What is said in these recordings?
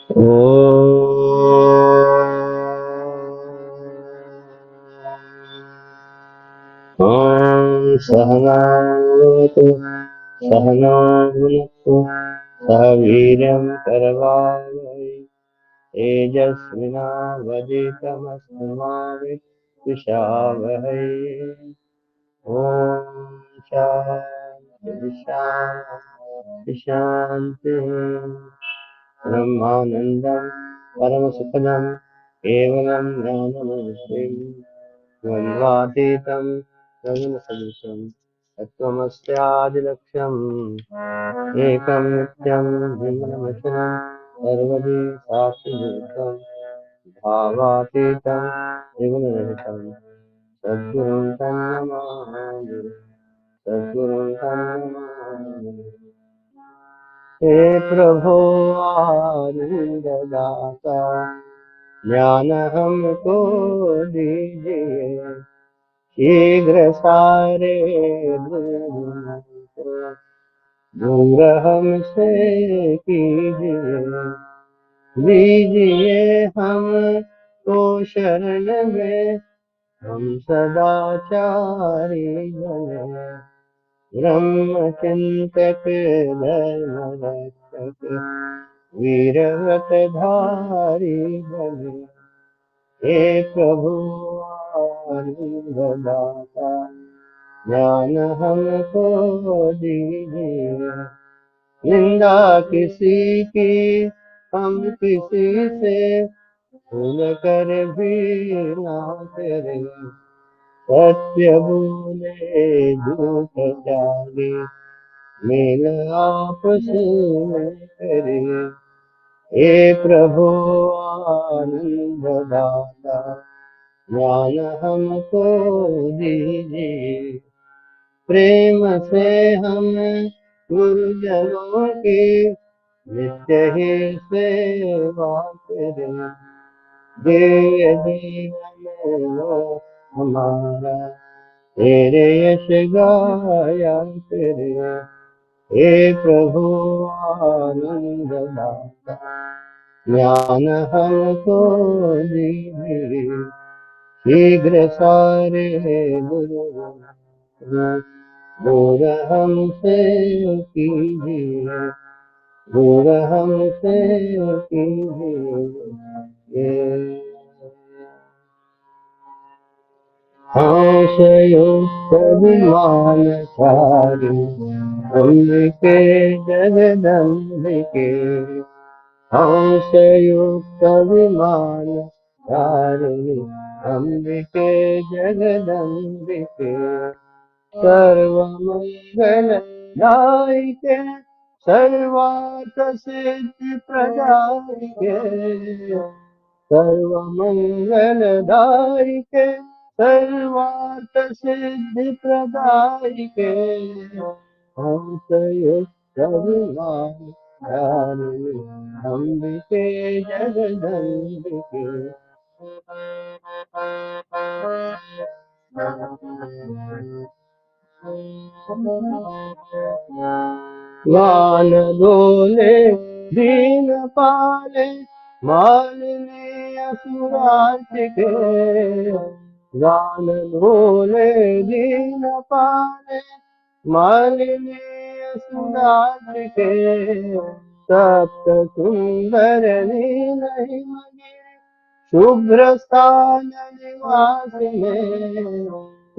ॐ सहना भवतु सहनौ भुनक्तु सह वीर्यं करवावहै तेजस्विनावधीतमस्तु मा विद्विषावहै। ॐ शान्ति शान्ति शान्तिः। ब्रह्मानन्दं परमसुखदं केवलं ज्ञानमूर्तिं द्वन्द्वातीतं गगनसदृशं तत्त्वमस्यादिलक्ष्यम् एकं नित्यं भिन्नमचनं सर्वदि साक्षिभूतं भावातीतं त्रिगुणरहितं सद्गुरुं तन्नमामि सद्गुरुं तन्नमामि। हे प्रभो आनन्ददाता ज्ञान हमको दीजिए शीघ्र सारे दूर हमसे कीजिए दीजिए हम तो शरण में हम सदाचारी बने ब्रह्म चिंतक धर्म रक्षक वीरव्रत धारी बने। हे प्रभु आनंददाता ज्ञान हमको दीजिए निंदा किसी की हम किसी से भूल कर भी ना करे सत्य बोले झूठ त्यागे मेल आपस में करे। हे प्रभु आनंददाता ज्ञान हमको दीजिए प्रेम से हम गुरुजनों की नित्य ही सेवा करें दिव्य जीवन लो हमारा तेरे यश गाया करे। हे प्रभु आनंददाता ज्ञान हमको दीजिए शीघ्र सारे दूर हमसे कीजिए दूर हमसे कीजिए। हंसयुक्त विमानचारी अंबिके जगदम्बिके हंसयुक्त विमानचारी अंबिके जगदम्बिके सर्वमंगलदायिके सर्वार्थ सिद्धि प्रदायिके सर्वमंगलदायिके सर्वार्थ सिद्धि प्रदायिके हंसयुक्त विमानचारिणि अंबिके जगदम्बिके। ज्ञान दोले दीन पाले मालिनी असुराचिके ज्ञान दोले दीन पाले मालिनी असुराचिके सप्त सुंदर नील हिमगिरि शुभ्र स्थान निवासिने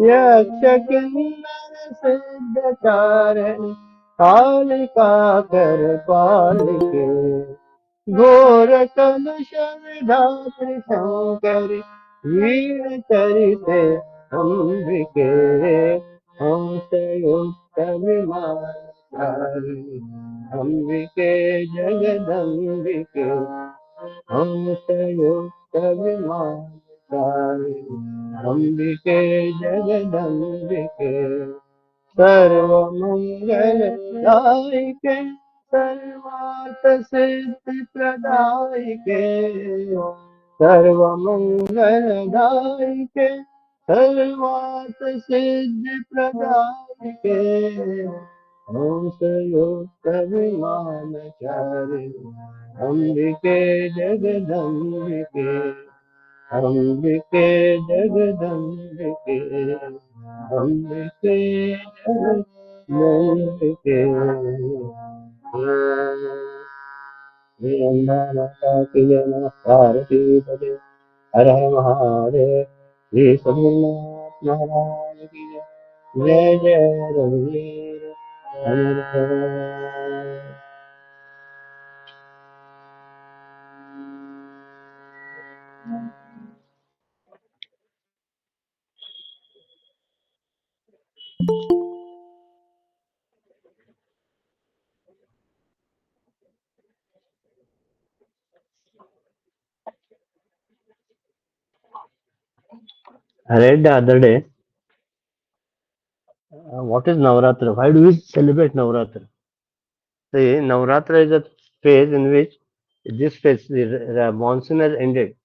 यक्ष किन्नर सिद्ध चारण कालिका कर पालिके घोर कलुष विधात्री शंकरी वीर चरिते अंबिके हंसयुक्त विमानचारी अंबिके जगदम्बिके हंसयुक्त विमानचारी अंबिके जगदम्बिके सर्वमंगलदायिके सर्वार्थ सिद्धि प्रदायिके सर्वमंगलदायिके सर्वार्थ सिद्धि प्रदायिके हंसयुक्त विमान चारि अंबिके जगदंबिके अंबिके जगदंबिके अंबिके जगदंबिके माता की जय नमस्कार पदे हर हर महादेव श्री सद्गुरुनाथ महाराज की जय जय जय रघुवीर अमर। I read the other day, what is Navratra? Why do we celebrate Navratra? See, Navratra is a phase in which this phase, the monsoon has ended,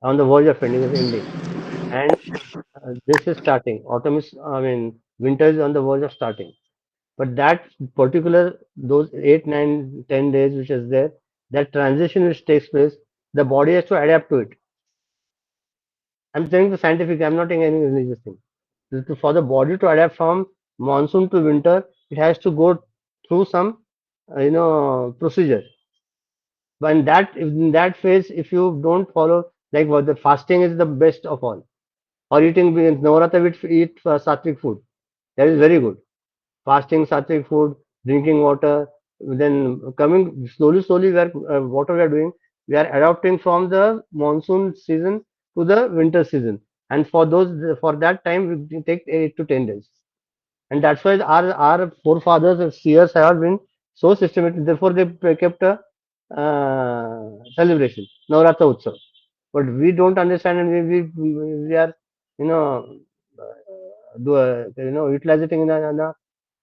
on the verge of ending, is ending, and this is starting. Autumn is, I mean, winter is on the verge of starting. But that particular, those 8, 9, 10 days which is there, that transition which takes place, the body has to adapt to it. I'm saying the scientific, I'm not saying any religious thing. For the body to adapt from monsoon to winter, it has to go through some, procedure. But in that phase, if you don't follow, like what the fasting is the best of all, or eating Navratri, we eat sattvic food. That is very good. Fasting, sattvic food, drinking water. Then coming slowly, what we are doing, we are adapting from the monsoon season to the winter season, and for that time we take 8 to 10 days, and that's why our forefathers and seers have been so systematic. Therefore, they kept a celebration, Navrata Utsav. But we don't understand, and we are, you know, utilizing in a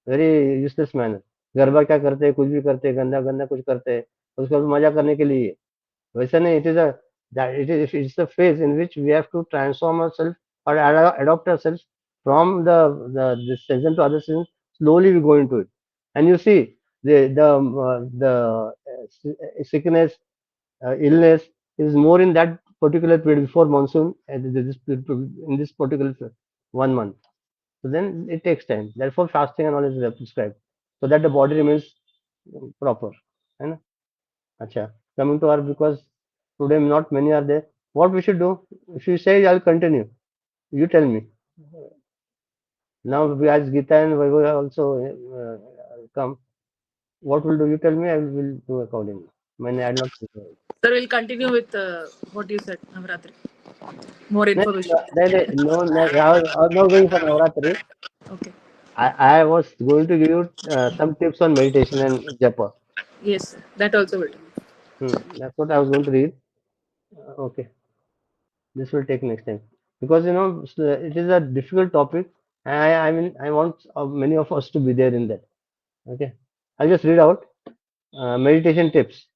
very useless manner. Garba क्या करते हैं, कुछ भी करते हैं, गंदा गंदा कुछ करते हैं, उसको मजा करने के लिए। वैसा नहीं, it is a that it is it's the phase in which we have to transform ourselves or adopt ourselves from this season to other season. Slowly we go into it, and you see the sickness, illness is more in that particular period before monsoon, and in this particular 1 month. So then it takes time. Therefore, fasting and all is prescribed so that the body remains proper. है ना? Acha. Coming to our, because today not many are there. What we should do? If you say, I'll continue. You tell me. Now, as Gita and Vaibhav have also come, what will do? You tell me. I will do accordingly. मैंने add not. Sir, we'll continue with what you said, Navratri. More No, information. no, I was not going for Navratri. Okay. I was going to give you some tips on meditation and japa. Yes, sir. That also will do. That's what I was going to read. Okay, this will take next time, because it is a difficult topic. I mean, I want many of us to be there in that. Okay, I'll just read out meditation tips.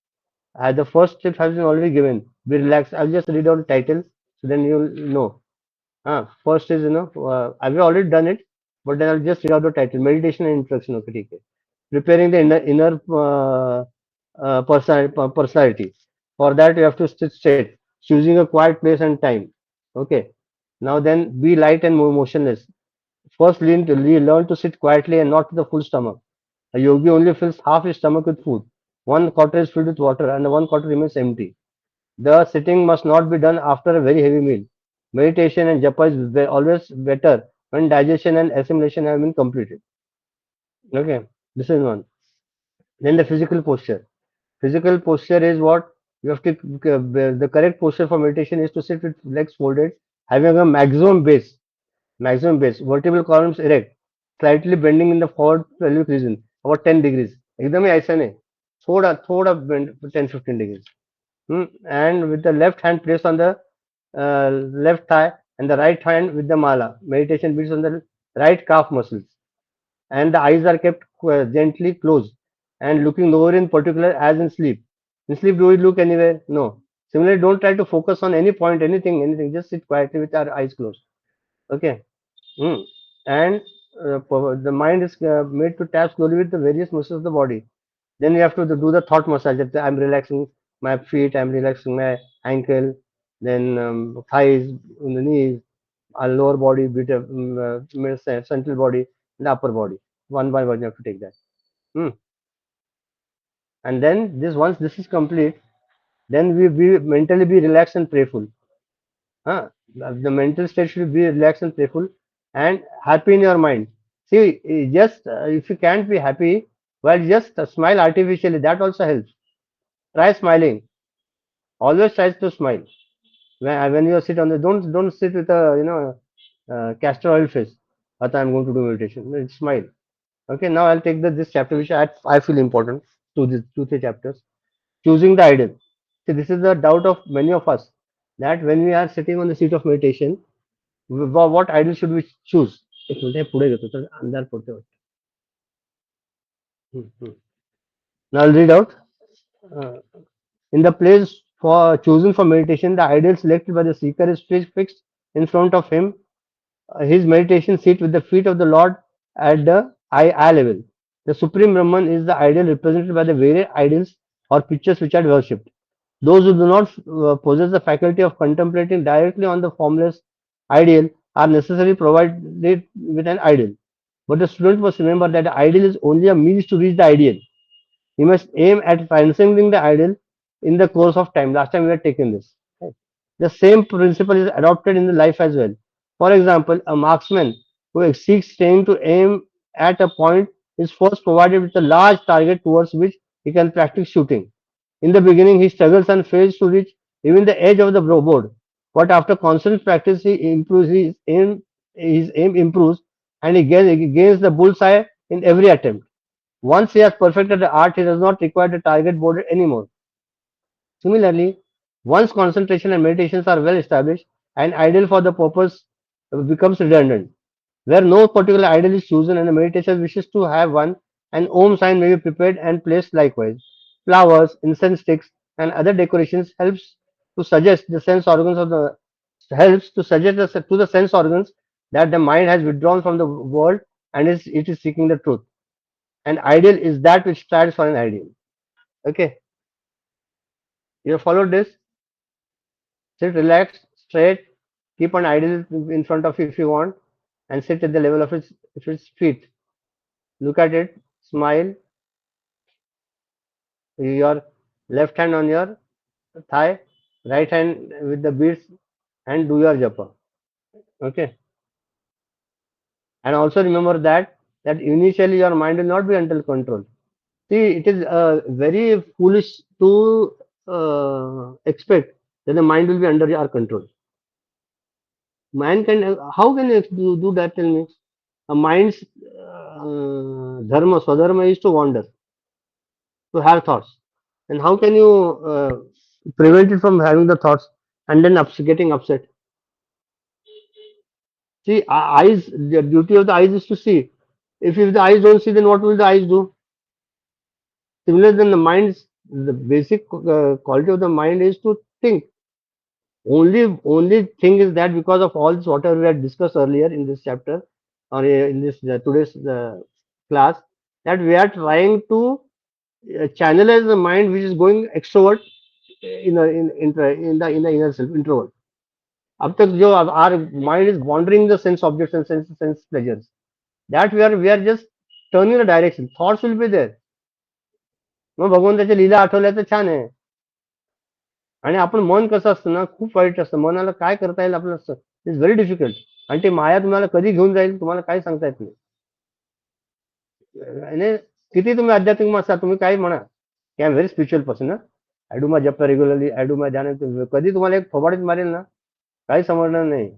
The first tip has been already given. Be relaxed. I'll just read out the title, so then you'll know. First is, I've already done it, but then I'll just read out the title: meditation and introduction. Okay, ठीक है. Preparing the inner personality. For that, you have to sit straight, choosing a quiet place and time. Okay. Now then, be light and motionless. First, learn to sit quietly and not with a full stomach. A yogi only fills half his stomach with food. One quarter is filled with water, and the one quarter remains empty. The sitting must not be done after a very heavy meal. Meditation and japa is always better when digestion and assimilation have been completed. Okay, this is one. Then the physical posture. Physical posture is what you have to. The correct posture for meditation is to sit with legs folded, having a maximum base. Maximum base. Vertebral columns erect, slightly bending in the forward pelvic region, about 10 degrees. एकदम ही ऐसा नहीं, थोड़ा थोड़ा bend 10-15 degrees. And with the left hand placed on the left thigh and the right hand with the mala. Meditation builds on the right calf muscles, and the eyes are kept gently closed and looking lower in particular as in sleep. In sleep, do we look anywhere? No. Similarly, don't try to focus on any point, anything. Just sit quietly with our eyes closed. Okay. Mm. And the mind is made to tap slowly with the various muscles of the body. Then you have to do the thought massage. That I'm relaxing my feet, I'm relaxing my ankle, then thighs, the knees, lower body, bit of central body, and the upper body. One by one, you have to take that. Hmm. And then this once this is complete, then we mentally be relaxed and prayerful. Huh? The mental state should be relaxed and playful and happy in your mind. See, just if you can't be happy, well, just smile artificially. That also helps. Try smiling. Always try to smile. When you sit on the don't sit with a castor oil face. That I'm going to do meditation. No, smile. Okay. Now I'll take this chapter which I feel important to these 2 3 chapters. Choosing the idol. See, this is the doubt of many of us that when we are sitting on the seat of meditation, what idol should we choose? एक minute है पुढे घेतो तर अंधार पडतोय वाटतं. Now I'll read out. Uh, in the place for chosen for meditation, the ideal selected by the seeker is fixed in front of him. His meditation seat with the feet of the Lord at the eye level. The Supreme Brahman is the ideal represented by the various idols or pictures which are worshipped. Those who do not possess the faculty of contemplating directly on the formless ideal are necessarily provided with an ideal. But the student must remember that the ideal is only a means to reach the ideal. He must aim at transcending the ideal in the course of time. Last time we had taken this. Right? The same principle is adopted in the life as well. For example, a marksman who seeks staying to aim at a point is first provided with a large target towards which he can practice shooting. In the beginning, he struggles and fails to reach even the edge of the board. But after constant practice, he improves his aim improves, and he gains the bullseye in every attempt. Once he has perfected the art, he does not require the target board anymore. Similarly, once concentration and meditations are well established, an ideal for the purpose becomes redundant. Where no particular ideal is chosen and the meditation wishes to have one, an Om sign may be prepared and placed likewise. Flowers, incense sticks, and other decorations helps to suggest to the sense organs that the mind has withdrawn from the world and it is seeking the truth. An ideal is that which strives for an ideal. Okay, you have followed this. Sit relaxed, straight, keep an ideal in front of you if you want, and sit at the level of its feet. Look at it, smile, your left hand on your thigh, right hand with the beads, and do your japa. Okay, and also remember that initially your mind will not be under control. See, it is very foolish to expect that the mind will be under your control. Man can how can you do that? Tell me. A mind's dharma, swadharma is to wander, to have thoughts. And how can you prevent it from having the thoughts and then getting upset? See, eyes, the duty of the eyes is to see. If the eyes don't see, then what will the eyes do? Similar than the basic quality of the mind is to think. Only thing is that because of all this whatever we had discussed earlier in this chapter or in this today's class, that we are trying to channelize the mind which is going extrovert in the inner self introvert. अब तक जो our mind is wandering the sense objects and sense pleasures, that we are just turning the direction. Thoughts will be there. मग भगवंताच्या लीला आठवल्या तर छान आहे. आणि आपण मन कसं असतं ना, खूप वाईट असतं. मनाला काय करता येईल आपलं असतं, इट्स व्हेरी डिफिकल्ट. आणि ते माया तुम्हाला कधी घेऊन जाईल तुम्हाला काही सांगता येत नाही. आणि किती तुम्ही आध्यात्मिक असा तुम्ही काही म्हणा की I am very spiritual person, I do my jap regularly, I do my dhyan, कधी तुम्हाला एक थोबाडीत मारेल ना काही समजणार नाही.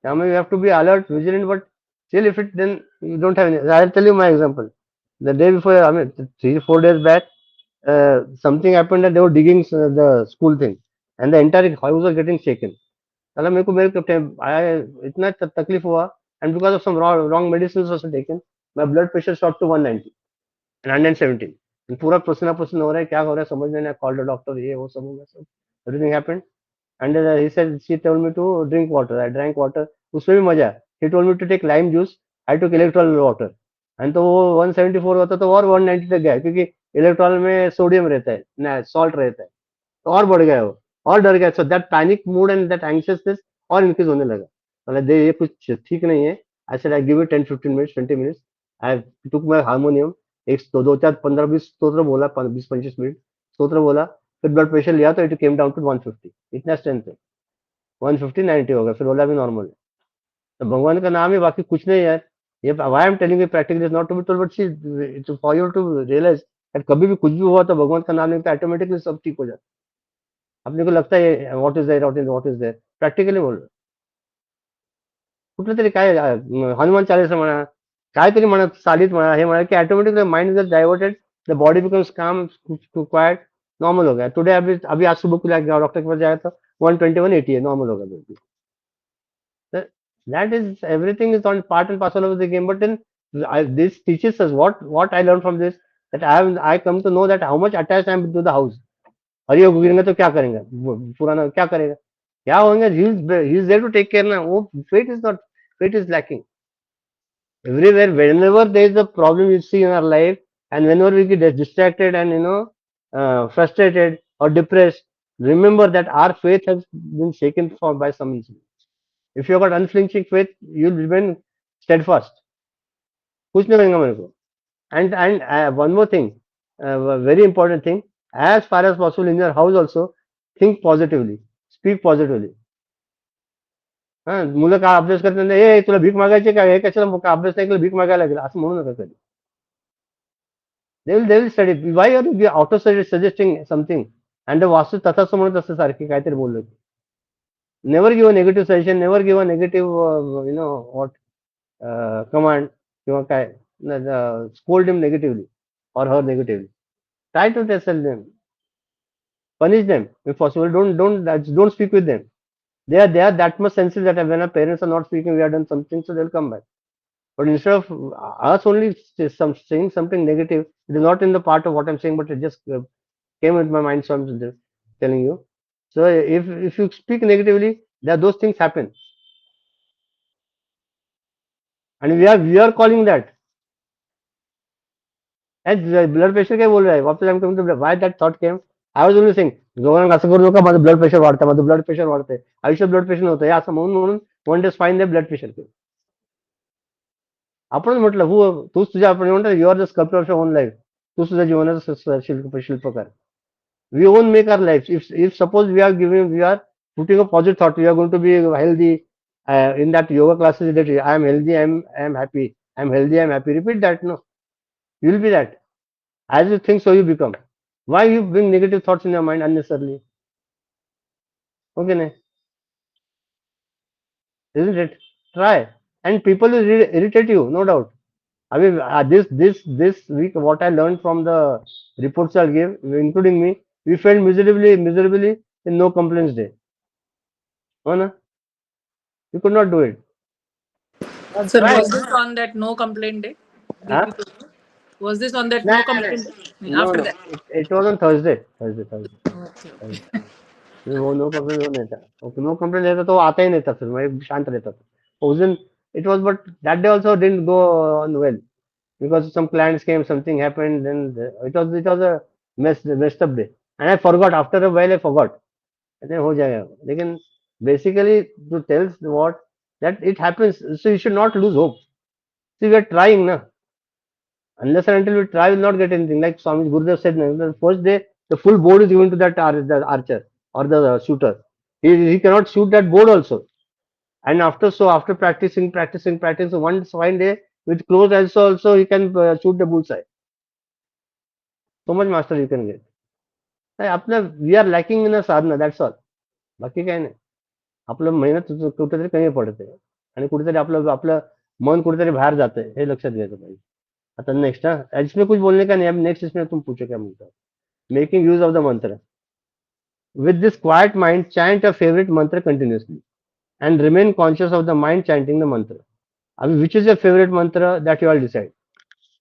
त्यामुळे you have to be alert vigilant, but still if it then you don't have any. I tell you my example. The day before, I mean 3 4 days back, something happened that they were digging the school thing and the entire house was getting shaken. चला मेरे इतना तकलीफ हुआ, and because of some wrong medicines also taken, my blood pressure shot to 190 and 117. पूरा पसीना पसीना हो रहा है, क्या हो रहा है समझ में नहीं. कॉल द डॉक्टर, ये वो सब हो गया, सब everything happened. And he said, she told me to drink water. I drank water. उसमें भी मजा है. He told me to take lime juice I took Electral water, and तो वो 174 होता तो और 190 तक गया, क्योंकि इलेक्ट्रॉल में सोडियम रहता है ना, सॉल्ट रहता है, तो और बढ़ गया वो, और डर गया। So that panic mood and that anxiousness और इंक्रीज होने लगा। मतलब दे ये कुछ ठीक नहीं है। I said I give it 10-15 minutes, 20 minutes. I took my harmonium, एक दो दो चार 15-20 स्तोत्र बोला, 20-25 मिनट स्तोत्र बोला, फिर ब्लड प्रेशर लिया तो इट केम डाउन टू 150, इतना स्ट्रेंथ है, 150-90 हो गया, फिर बोला भी नॉर्मल है। तो भगवान का नाम है, बाकी कुछ नहीं यार। ये why I am telling you practically is not to be told, but see for you to realise that कभी भी कुछ भी हुआ तो भगवान का नाम लेते ऑटोमेटिकली सब ठीक हो जाता है। अपने को लगता है what is there, what is there, practically बोललो. कुठलं तरी काय हनुमान चालीसा म्हणा, काहीतरी म्हणा, चालीत म्हणा, हे म्हणा की automatically mind is diverted, the body becomes काम, क्वाइट, नॉर्मल हो गया. टुडे अभी अभी आज सुबह को डॉक्टर के पास जाया तो 120-180 है, नॉर्मल हो गया बिल्कुल. That is everything is on part and parcel of the game. But then this teaches us what I learned from this, that I come to know that how much attached I am to the house. अरे वो गिरेंगे तो क्या करेंगे, पुराना क्या करेगा, क्या होंगे, he is there to take care ना. वो faith is not, faith is lacking everywhere. Whenever there is a problem you see in our life, and whenever we get distracted and frustrated or depressed, remember that our faith has been shaken by some incident. If you have got unflinching faith, you will remain steadfast. कुछ नहीं होगा मेरे को. And one more thing, very important thing, as far as possible in your house also, think positively, speak positively. हा, मुलं काय अभ्यास करतात, ए तुला भीक मागायची काय, हे कशाला अभ्यास नाही केला भीक मागायला लागेल असं म्हणू नका कधी. they will study. Why are you auto suggesting something, and वास्तू तथाच म्हणत असतं सारखी काहीतरी बोललो. Never give a negative suggestion, never give a negative what command किंवा काय, scold him negatively or her negatively. Try to tell them, punish them if possible. Don't speak with them. They are that much sensitive that when our parents are not speaking, we have done something, so they'll come back. But instead of us only saying something negative, it is not in the part of what I'm saying, but it just came into my mind, so I'm just telling you. So if you speak negatively, there those things happen, and we are calling that. And blood pressure काय बोल रहा है, वापस आमच्या म्हणतो why that thought came. I was only saying government असं करू नका, माझं ब्लड प्रेशर वाढतं, माझं ब्लड प्रेशर वाढतंय, आयुष्यात ब्लड प्रेशर नव्हतं, हे असं म्हणून म्हणून वन डे फाईन दे ब्लड प्रेशर केलं. आपण म्हटलं तूच तुझ्या, आपण म्हणतो you are the sculptor of your own life, तूच तुझ्या जीवनाचा शिल्पकार. We own make our lives. If suppose we are putting a positive thought, we are going to be healthy. In that yoga classes, that I am healthy, I am happy, I am healthy, I am happy. Repeat that. No, you will be that. As you think, so you become. Why you bring negative thoughts in your mind unnecessarily? Okay, ne? Isn't it? Try, and people will irritate you, no doubt. I mean, this week, what I learned from the reports I gave, including me, we failed miserably in no complaints day. Oh no, we could not do it. Sir, Try. was this on that no complaint day? Did Huh? we was this on that No, no no, complaint day? no, After no. that? It was on Thursday. Thursday. Okay, Thursday. okay. वो no complaint वो नहीं था. Okay, no complaint रहता तो वो आता ही नहीं था, फिर मैं शांत रहता था. उस दिन it was, but that day also didn't go on well because some clients came, something happened, then it was a messed up day, and I forgot. After a while I forgot. And then हो जाएगा. लेकिन basically to tell what that it happens, so you should not lose hope. See, we are trying na. Unless and until we try, we will not get anything. Like Swami Gurudev said, na, the first day the full board is given to that the archer or the shooter. He cannot shoot that board also. And after practicing, one fine day with closed eyes also he can shoot the bullseye. So much master you can get. आपलं we are lacking in a sadhana, that's all. बाकी काही नाही. आपलं मेहनत कुठेतरी कमी पडते, आणि कुठेतरी आपलं आपलं मन कुठेतरी बाहेर जातंय, हे लक्षात घ्यायचं पाहिजे. आता नेक्स्ट, हा इसमें कुछ बोलने का नहीं. अब नेक्स्ट इसमें तुम पूछो क्या बोलता है. मेकिंग यूज ऑफ द मंत्र. With this quite mind chant a favourite मंत्र continuously and remain conscious of the mind chanting the mantra. I mean, which is your favorite mantra that you all decide.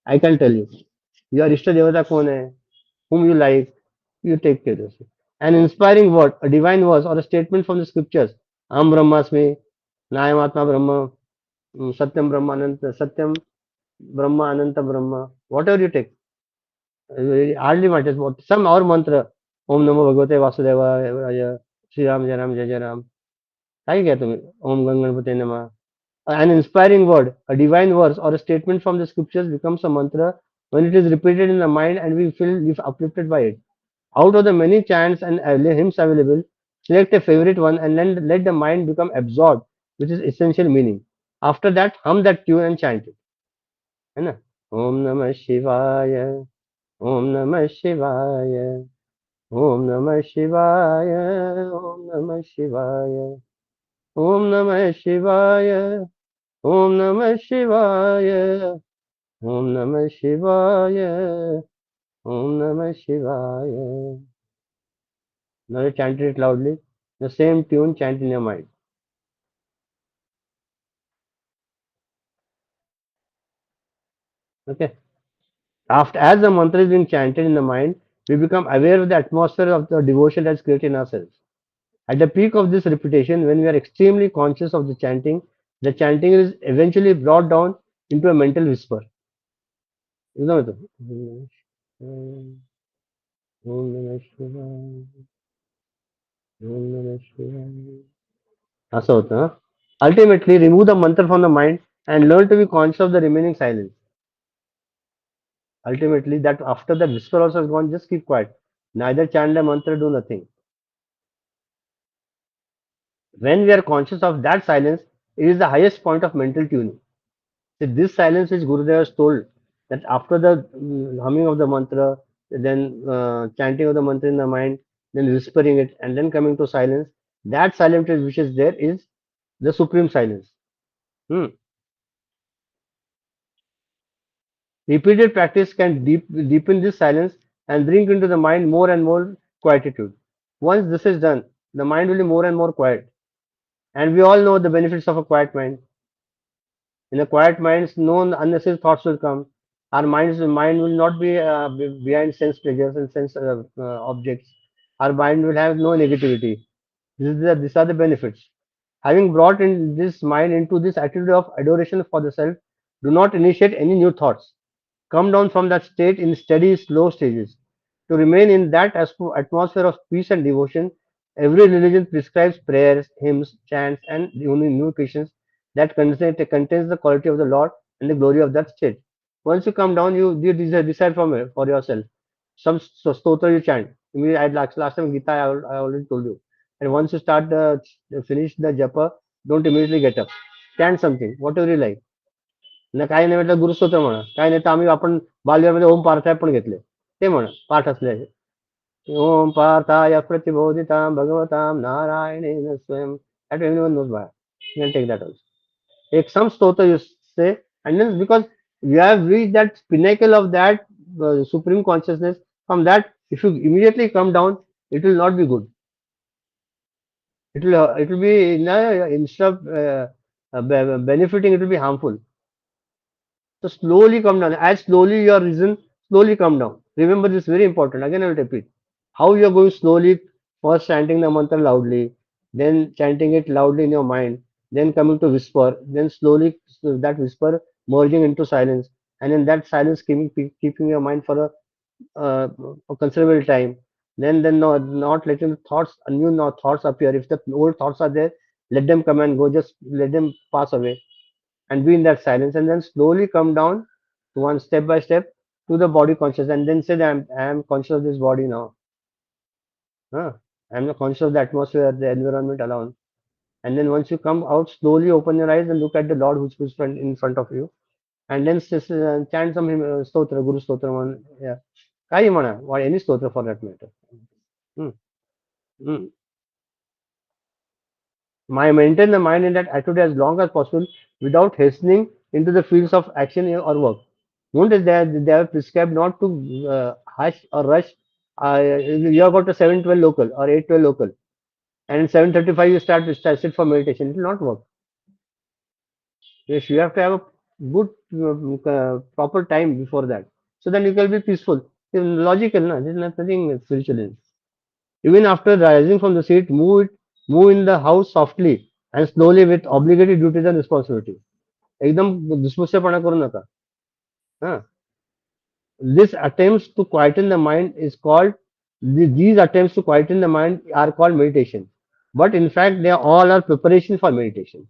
I can tell you. Your Ishta Devata कौन है, whom you like, you take care of it. An inspiring word, a divine verse, or a statement from the scriptures. Am Brahmasmi, Nayam Atma Brahma, Satyam Brahma Ananta, Satyam Brahma Ananta Brahma, whatever you take, hardly matters what, some our mantra, Om Namo Bhagavate Vasudevaya, Shri Ram Jai Ram Jai Jai Ram, काही घ्या तुम्ही, Om Ganganapate Nama. An inspiring word, a divine verse, or a statement from the scriptures becomes a mantra when it is repeated in the mind and we feel uplifted by it. Out of the many chants and hymns available, select a favorite one and let the mind become absorbed with its essential meaning. After that, hum that tune and chant it. है ना? Om Namah Shivaya, Om Namah Shivaya, Om Namah Shivaya, Om Namah Shivaya, Om Namah Shivaya, Om Namah Shivaya, Om Namah Shivaya, Om Namah Shivaya. Now you chant it loudly. The same tune chant in your mind. Okay. After as the mantra is being chanted in the mind, we become aware of the atmosphere of the devotion that's created in ourselves. At the peak of this repetition, when we are extremely conscious of the chanting is eventually brought down into a mental whisper. You know it? Om Namah Shivaya, Om Namah Shivaya. असं होतं हं? Ultimately, remove the mantra from the mind and learn to be conscious of the remaining silence. Ultimately, that after the whisper also is gone, just keep quiet. Neither chant the mantra, do nothing. When we are conscious of that silence, it is the highest point of mental tuning. So this silence which Gurudev has told that after the humming of the mantra, then chanting of the mantra in the mind, then whispering it, and then coming to silence, that silence which is there is the supreme silence. Hmm. Repeated practice can deepen this silence and bring into the mind more and more quietude. Once this is done, the mind will be more and more quiet. And we all know the benefits of a quiet mind. In a quiet mind, no unnecessary thoughts will come. Our mind will not be behind sense pleasures and sense objects. Our mind will have no negativity. These are the benefits. Having brought in this mind into this attitude of adoration for the self, do not initiate any new thoughts. Come down from that state in steady, slow stages. To remain in that atmosphere of peace and devotion, every religion prescribes prayers, hymns, chants, and invocations that contains the quality of the Lord and the glory of that state. Once you come down, you decide for yourself. Some stotra you chant. Last time Gita, I already told you. And once you finish the japa, don't immediately get up. Chant something, whatever you like. ना काही नाही म्हटलं गुरुस्तोत्र म्हणा, काही नाही तर आम्ही आपण बालविवाहामध्ये ओम पार्थाय पण घेतले, ते म्हणा पाठ असल्याचे. ओम पार्थाय प्रतिबोधितां भगवतां नारायणेन स्वयं. That everyone knows by. You can take that also. Take some stotra you say, and then because you have reached that pinnacle of that supreme consciousness, from that if you immediately come down, it will not be good. It will be instead of benefiting, it will be harmful. So slowly come down. As slowly you are risen, slowly come down. Remember this, very important. Again, I will repeat. How you are going slowly, first chanting the mantra loudly, then chanting it loudly in your mind, then coming to whisper, then slowly that whisper merging into silence, and in that silence keeping your mind for a considerable time. Then not letting the thoughts, new thoughts appear. If the old thoughts are there, let them come and go. Just let them pass away and be in that silence, and then slowly come down to one step by step to the body conscious, and then say that I am conscious of this body now. Huh? I'm not conscious of the atmosphere, the environment around. And then once you come out, slowly open your eyes and look at the Lord who's in front of you. And then chant some stotra, Guru stotra, one, yeah. काही म्हणा, or any stotra for that matter. Hmm. Hmm. Maintain the mind in that attitude as long as possible without hastening into the fields of action or work. Notice they have prescribed not to hush or rush. You have got a 7:12 local or 8:12 local, and 7:35 you start to sit for meditation. It will not work. Yes, you have to have a good proper time before that. So then you can be peaceful. It's logical, no? There's nothing spiritual in it. Even after rising from the seat, move in the house softly and slowly with obligatory duties and responsibilities. एकदम दुसपुष्यपणा करू नका. हां. This attempts to quieten the mind is called these attempts to quieten the mind are called meditation. But in fact, they all are preparation for meditation.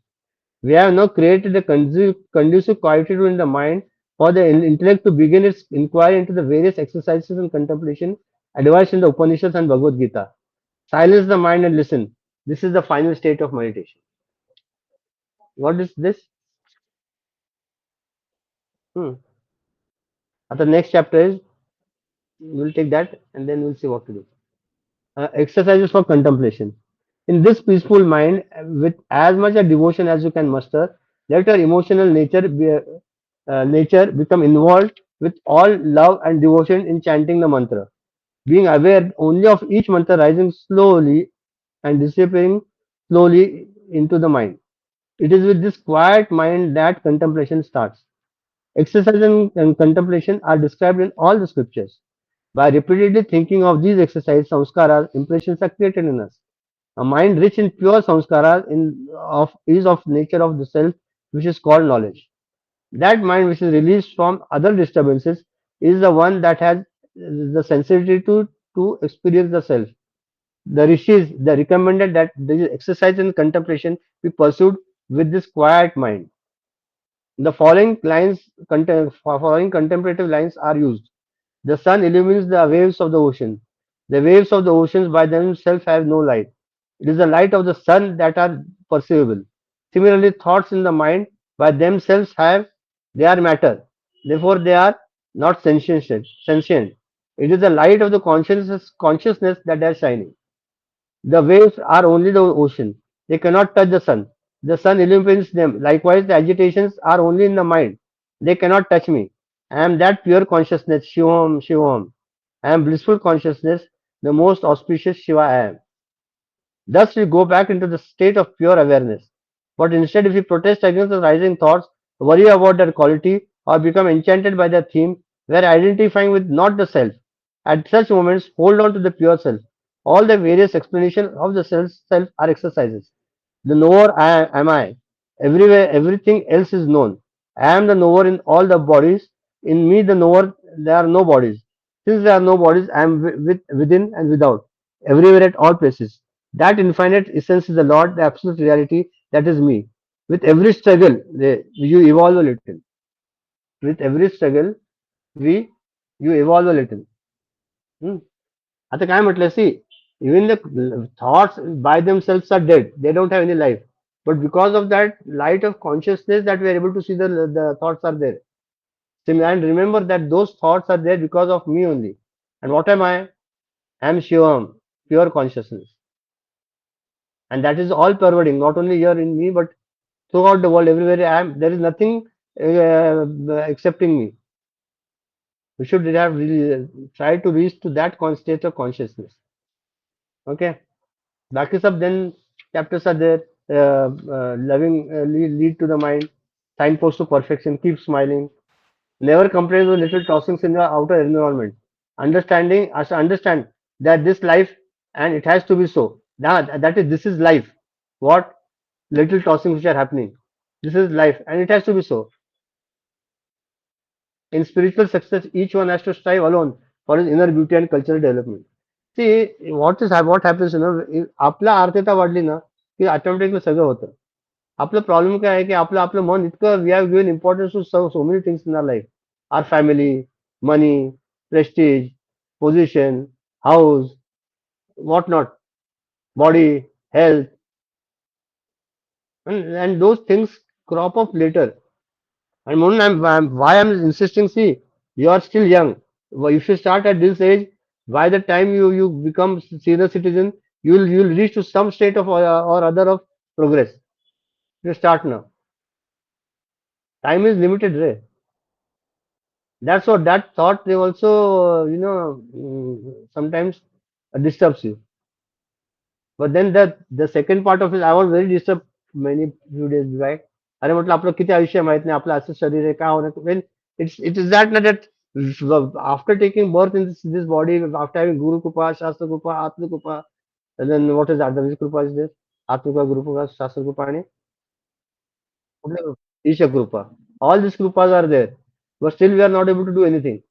We have now created a conducive quietude in the mind for the intellect to begin its inquiry into the various exercises and contemplation advised in the Upanishads and Bhagavad Gita. Silence the mind and listen. This is the final state of meditation. What is this? Hmm. The next chapter is we'll take that and then we'll see what to do. Exercises for contemplation. In this peaceful mind, with as much a devotion as you can muster, let your emotional nature become involved with all love and devotion in chanting the mantra, being aware only of each mantra rising slowly and disappearing slowly into the mind. It is with this quiet mind that contemplation starts. Exercise and contemplation are described in all the scriptures. By repeatedly thinking of these exercises, samskaras, impressions are created in us. A mind rich in pure samskaras is of nature of the self, which is called knowledge. That mind which is released from other disturbances is the one that has the sensitivity to experience the self. The rishis they recommended that the exercise and contemplation be pursued with this quiet mind. The following contemplative lines are used. The sun illumines the waves of the ocean. The waves of the oceans by themselves have no light. It is the light of the sun that are perceivable. Similarly, thoughts in the mind by themselves they are matter. Therefore, they are not sentient. It is the light of the consciousness that they are shining. The waves are only the ocean. They cannot touch the sun. The sun illumines them. Likewise, the agitations are only in the mind. They cannot touch me. I am that pure consciousness, Shivam, Shivam. I am blissful consciousness, the most auspicious Shiva I am. Thus, we go back into the state of pure awareness. But instead, if we protest against the rising thoughts, worry about their quality, or become enchanted by their theme, we are identifying with not the self. At such moments, hold on to the pure self. All the various explanations of the self are exercises. The knower am I. Everywhere, everything else is known. I am the knower in all the bodies. In me, the knower, there are no bodies. Since there are no bodies, I am within and without, everywhere at all places. That infinite essence is the Lord, the absolute reality, that is me. With every struggle, you evolve a little. With every struggle, we you evolve a little. Hmm. आता काय म्हटलं see even the thoughts by themselves are dead. They don't have any life. But because of that light of consciousness that we are able to see the thoughts are there. And remember that those thoughts are there because of me only. And what am I? I am Shivam, pure consciousness. And that is all pervading, not only here in me, but throughout the world, everywhere I am. There is nothing excepting me. We should have really try to reach to that state of consciousness. Okay. बाकी सब then chapters are there. Loving lead to the mind, signpost to perfection, keep smiling, never complain with little tossings in the outer environment. Understand that this life and it has to be so. That is this is life. What little tossings which are happening. This is life and it has to be so. In spiritual success, each one has to strive alone for his inner beauty and cultural development. See, what happens, आपला आर्थता वाढली ना की automatically सगळं होतं. आपलं problem काय आहे की आपलं आपलं मन इतकं we have given importance to so many things in our life. Our family, money, prestige, position, house, what not, body, health, and those things crop up later. And म्हणून why I'm insisting, see, you are still young. If you start at this age, by the time you become senior citizen, you'll reach to some state of or other of progress. You start now. Time is limited, right? That's what that thought they also sometimes disturbs you. But then the second part of it, I was very disturbed many few days back. अरे म्हटलं आपलं किती आयुष्य आहे माहित नाही आपलं असं शरीर आहे काय होणार when it is that that after taking birth in this body, after having guru krupa, shastra krupa, atma krupa, and then what is that, the which krupa is this, atma krupa, guru krupa, shastra krupa, आणि कुठल्या Isha Krupa. All these Krupas are there, but still we are not able to do anything.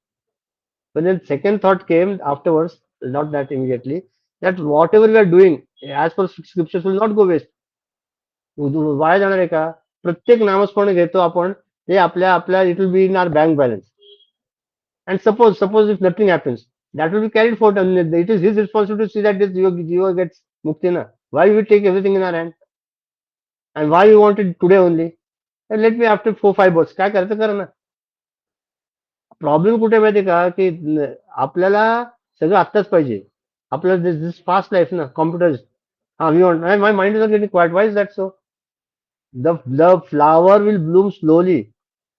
But then second thought came afterwards, not that immediately, that whatever we are doing as per scriptures will not go waste. Via जाणार आहे का? प्रत्येक नामस्मरण घेतो आपण ते आपल्या आपल्या it will be in are bank balance. And suppose if nothing happens, that will be carried forward. And it is his responsibility to see that this jiva gets mukti na. Why we take everything in our hand? And why we want it today only? And let me after 4-5 months. काय करायचं करा ना. Problem कुठे माहिती का की आपल्याला सगळं आत्ताच पाहिजे. आपल्याला दिस फास्ट लाईफ ना कॉम्प्युटर. हा we want my mind is not getting quiet. Why is that so? The flower will bloom slowly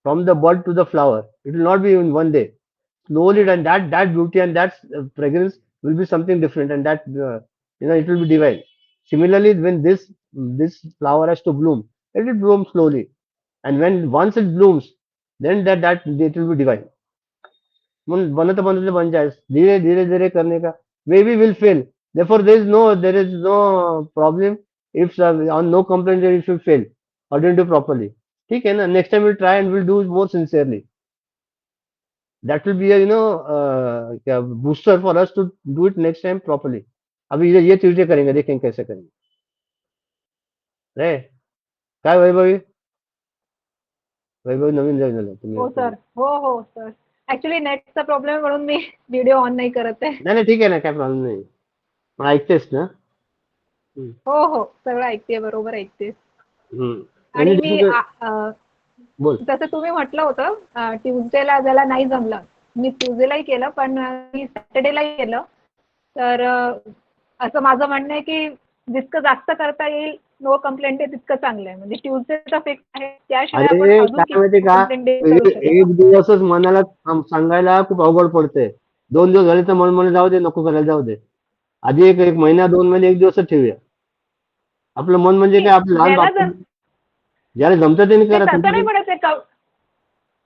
from the bud to the flower. It will not be in one day. Slowly, and that beauty and that fragrance will be something different, and that it will be divine. Similarly, when this flower has to bloom, it will bloom slowly, and when once it blooms, then that it will be divine. बनते बनते बन जाए धीरे धीरे धीरे करने का वे भी will fail therefore there is no problem if on no complaint if you fail or didn't do properly. ठीक है ना. Next time we'll try and we'll do more sincerely. That will be a क्या booster for us to do it next time properly. अभी ये चीजें करेंगे देखेंगे कैसे करेंगे रे. काय वैभवी वैभवी नवीन जॉईन झालं हो तुम्ही. सर. हो सर. ऍक्च्युली नेटचा प्रॉब्लेम आहे म्हणून मी व्हिडिओ ऑन नाही करत आहे. नाही नाही ठीक आहे ना काय प्रॉब्लेम नाही. मग ऐकतेस ना. हम्म. हो सगळं ऐकते बरोबर ऐकते. एनी आणि मी डिफिकल्ट बोल. जसं तुम्ही म्हटलं होतं ट्युजडेला ज्याला नाही जमलं मी ट्युजडेलाही केलं पण मी सॅटर्डेलाही केलं. तर असं माझं म्हणणं आहे की जितकं जास्त करता येईल नो कंप्लेंट डे तितकं चांगलं आहे. म्हणजे ट्युजडेचा फिक्स आहे त्याशिवाय आपण अरे अजून काय माहिती का कंप्लेंट डे करू शकतो. एक दिवसच मनाला सांगायला खूप अवघड पडते. 2 दिवस झाले तर मन जाऊ दे नको करायला जाऊ दे. आधी एक एक महिना 2 महिने एक दिवसच ठेवूया. आपलं मन म्हणजे काय आपलं लहान ज्याला बाप. ज्याला जमतं त्यांनी नाही करा तसं नाही तुमचं. म्हणत आहे.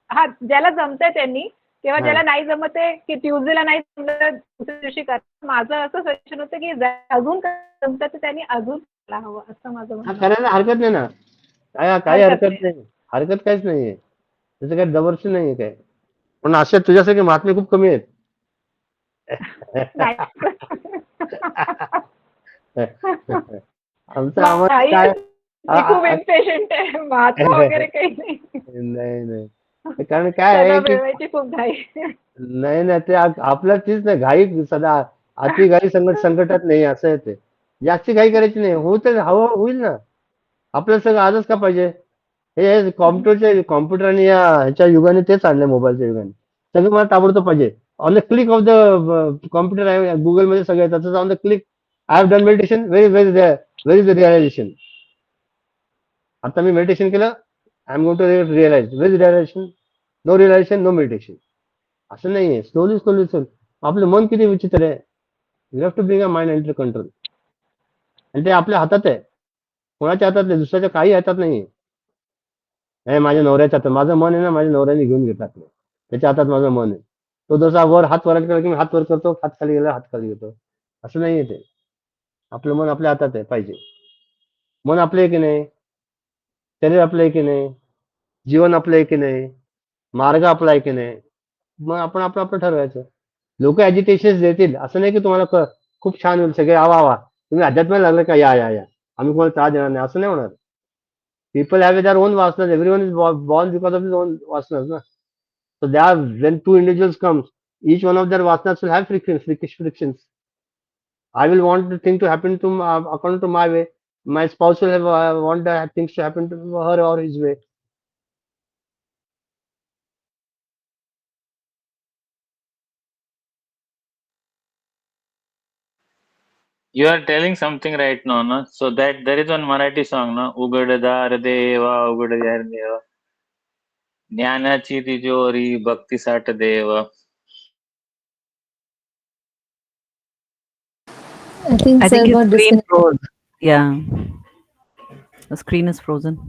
हा ज्याला जमतंय त्यांनी किंवा हा ज्याला नाही जमत आहे की ट्युजडेला नाही जमलं दुसऱ्या दिवशी करा. माझं असं सजेशन होतं की अजून जमतं तर त्यांनी अजून करायला हवं असं माझं हा म्हणणं होतं. करायला हरकत नाही ना. काही हरकत हरकत नाही. नाही. हरकत काहीच नाहीये. त्याचं काही जबरदस्ती नाहीये काय. पण अशा तुझ्यासारखे महात्मे खूप कमी आहेत. नाही. आमचं आम्हाला नाही, काय मी खूप इम्पेशंट आहे. महात्मा वगैरे काही नाही. नाही नाही कारण काय आहे त्यांना की मिळवायची खूप घाई. नाही नाही ते आपलं तीच नाही घाई सदा अति घाई संकटात नाही असं आहे ते. जास्ती घाई करायची नाही. होत हवं होईल ना. आपलं सगळं आजच का पाहिजे. हे कॉम्प्युटर आणि या ह्याच्या युगाने तेच आणलंय मोबाईलच्या युगाने. सगळं मला ताबडतोब पाहिजे. On the click of the computer आहे गुगलमध्ये सगळं येतं. तसंच on the click I have done meditation where is the realization. आता मी मेडिटेशन केलं. I am going to realize where is realization. No realization no meditation. असं नाहीये. Slowly slowly slow. आपलं मन किती विचित्र आहे. You have to bring a mind under control. आणि ते आपल्या हातात आहे. कोणाच्या हातात नाही. दुसऱ्याच्या काही हातात नाहीये. हे माझ्या नवऱ्याच्या हातात माझं मन आहे ना माझ्या नवऱ्याने घेऊन घेतलं त्याच्या हातात माझं मन आहे. तो जसा वर हात वर केला की मी हात वर करतो हात खाली गेला हात खाली घेतो. असं नाहीये ते. आपलं मन आपल्या हातात आहे पाहिजे. मन आपलं आहे की नाही. शरीर आपलं आहे की नाही. जीवन आपलं आहे की नाही. मार्ग आपला आहे की नाही. मग आपण आपलं आपलं ठरवायचं. लोक ऍजिटेशन देतील असं नाही की तुम्हाला खूप छान होईल सगळे आवा आवा तुम्ही अध्यात्माला लागलं का या आम्ही कोणाला त्रास देणार नाही असं नाही होणार. People have their own vasanas. Everyone is born because of his own vasanas. Na? So there, when two individuals comes, each one of their vasanas will have frictions. I will want the thing to happen to according to my way. My spouse will have want the things to happen to her or his way. You are telling something right now, no? So that there is one Marathi song, no? उघडदार देवा उघडदार देवा ज्ञानाची तिजोरी भक्तीसाठ देव. I think I sir think his got screen disconnected. froze. Yeah, the screen is frozen.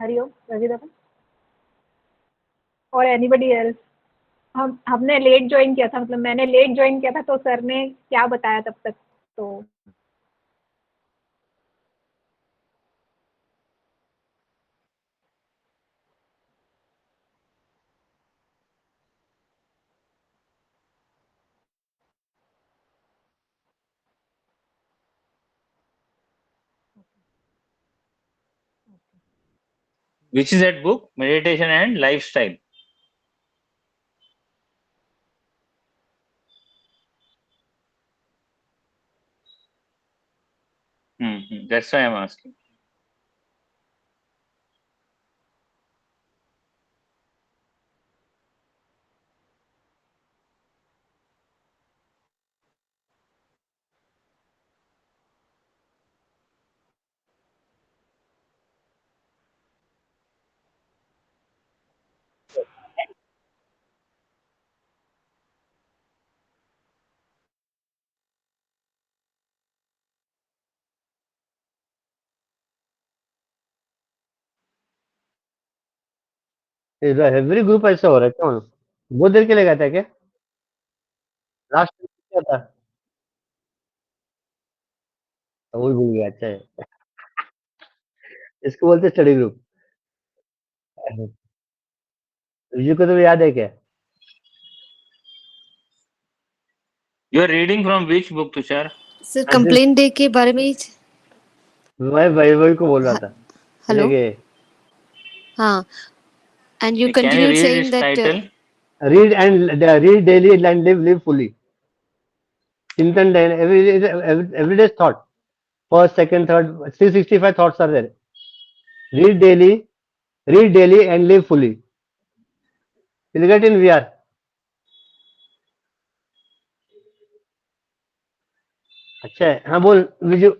Hariom Ravi Dutt और anybody else? हम हमने late join किया था, मतलब मैंने लेट ज्वाइन किया था, तो सर ने क्या बताया तब तक? तो Which is that book? Meditation and Lifestyle. That's why I'm asking. Every group ऐसा हो रहा है क्या? बहुत देर के लिए गया था क्या? लास्ट क्या था? वो भी भूल गया। अच्छा है, इसको बोलते स्टडी ग्रुप। तुझे को तो याद है क्या? You are reading from which book, Tushar? Sir And this complaint day के बारे में ही। मैं वही वही को बोल रहा था। हेलो। ठीक हाँ, and you Can you continued read saying its that title? है, read daily and live fully. चिंतन every day thought. First, second, third, 365 thoughts are there. Read daily, read daily and live fully. You'll get in VR. अच्छा है, हाँ बोल Viju.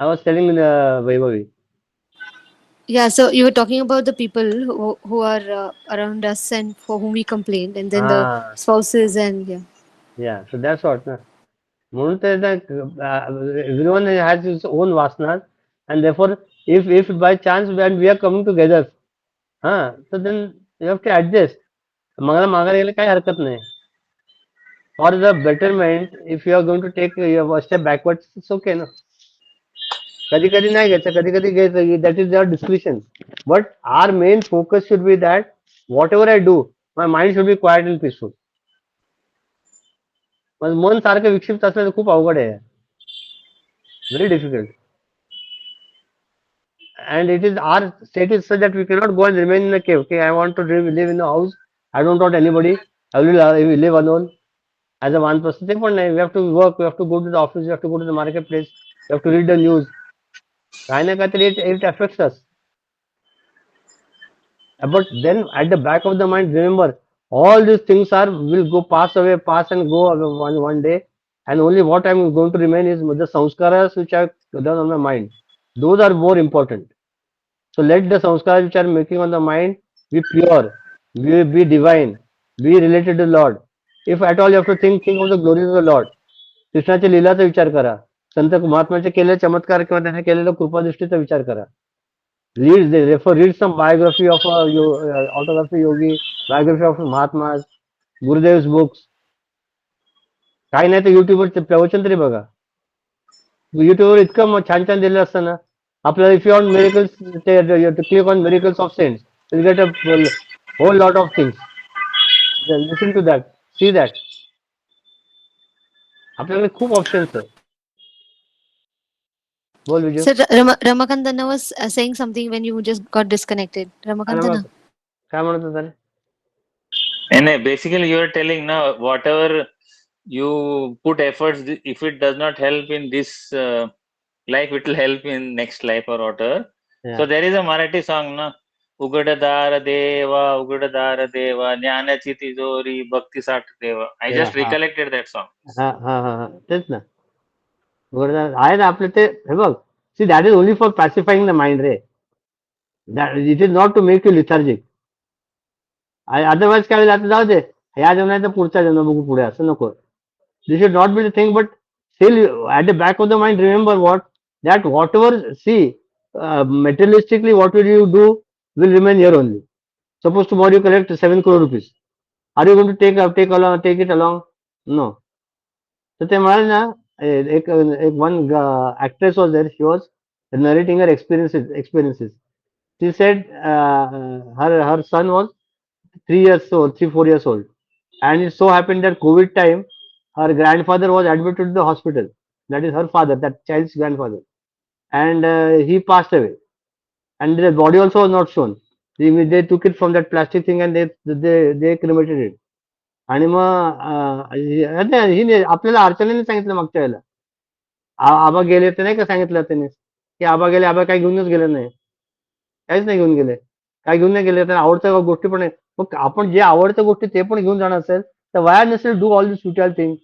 I was telling Vaibhavi. yeah, so you were talking about the people who are around us and for whom we complained, and then the spouses and yeah. Yeah, so that's what. Na. म्हणून तर everyone has his own vasanas, and therefore if by chance when we are coming together, so then you have to adjust. मागायला मागायला गेलं काही हरकत नाही. For the betterment, if you are going to take a step backwards, it's okay ना. कधी कधी नाही घ्यायचं, कधी कधी घ्यायचं. That is your discretion. But our main focus should be that whatever I do, my mind should be quiet and peaceful. मन सारखं विक्षिप्त असलं तर खूप अवघड आहे. Very difficult. And it is our state is such that we cannot go and remain in a cave. Okay, I want to live in a house. I don't want anybody. I will live alone as a one person. ते पण नाही. We have to work. We have to go to the office. We have to go to the marketplace. We have to read the news. काही ना काहीतरी it affects us. But then at the back of the mind, remember all these things will go pass away, pass and go one day, and only what I'm going to remain is the sanskaras which I've done on my mind. Those are more important. So let the sanskaras which are making on the mind be pure, be divine, be related to Lord. If at all you have to think of the glories of the Lord. कृष्णाच्या लीलाचा विचार करा. संत महात्म्याचे केलेले चमत्कार किंवा त्याने केलेल्या कृपादृष्टीचा विचार करा. Read some biography of autography yogi, biography of Mahatmas, Gurudev's books. काही नाही तर युट्यूबवर प्रवचन तरी बघा. युट्यूबवर इतकं छान छान दिलेलं असतं ना. आपल्याला if you want miracles, to click on miracles of saints, you'll get a whole lot of things. Then listen to that, see that. आपल्याकडे खूप ऑप्शन्स आहे. बोल विजय. So Ramakandana was saying something when you just got disconnected. Ramakandana. काय म्हणत होता रे? And basically you are telling now whatever you put efforts, if it does not help in this life, it will help in next life or whatever. Yeah. So there is a Marathi song na, उघडदार देवा ज्ञानाची तिजोरी भक्ती साठ देवा. I just recollected that song. हा तेच ना. आहे ना आपलं ते. हे बघ, see that is only for pacifying the mind रे. It is not to make you lethargic. Otherwise काय होईल, आता जाऊ दे, ह्या जन्मात पुढचा जन्म बघू पुढे, असं नको. This should not be the thing, but still at the back of the mind remember what, that whatever see materialistically what will you do will remain here only. Suppose tomorrow you collect 7 crore rupees. Are you going to take it along? No. तर ते म्हणाले ना, एक एक one actress was there. She was narrating her experiences. She said her son was 3 years old, 3 4 years old, and it so happened that COVID time, her grandfather was admitted to the hospital. That is her father, that child's grandfather, and he passed away, and the body also was not shown. They took it from that plastic thing and they cremated it. आणि मग हिने आपल्याला अर्चनेने सांगितलं मागच्या वेळेला. आबा गेले ते नाही का सांगितलं त्यांनी, की आबा गेले, आबा काही घेऊनच गेले नाही, काहीच नाही घेऊन गेले, काय घेऊन नाही गेले. त्यांना आवडत्या गोष्टी पण आहे. मग आपण जे आवडत्या गोष्टी ते पण घेऊन जाणार असेल तर वाय नसेल do all this futile thing.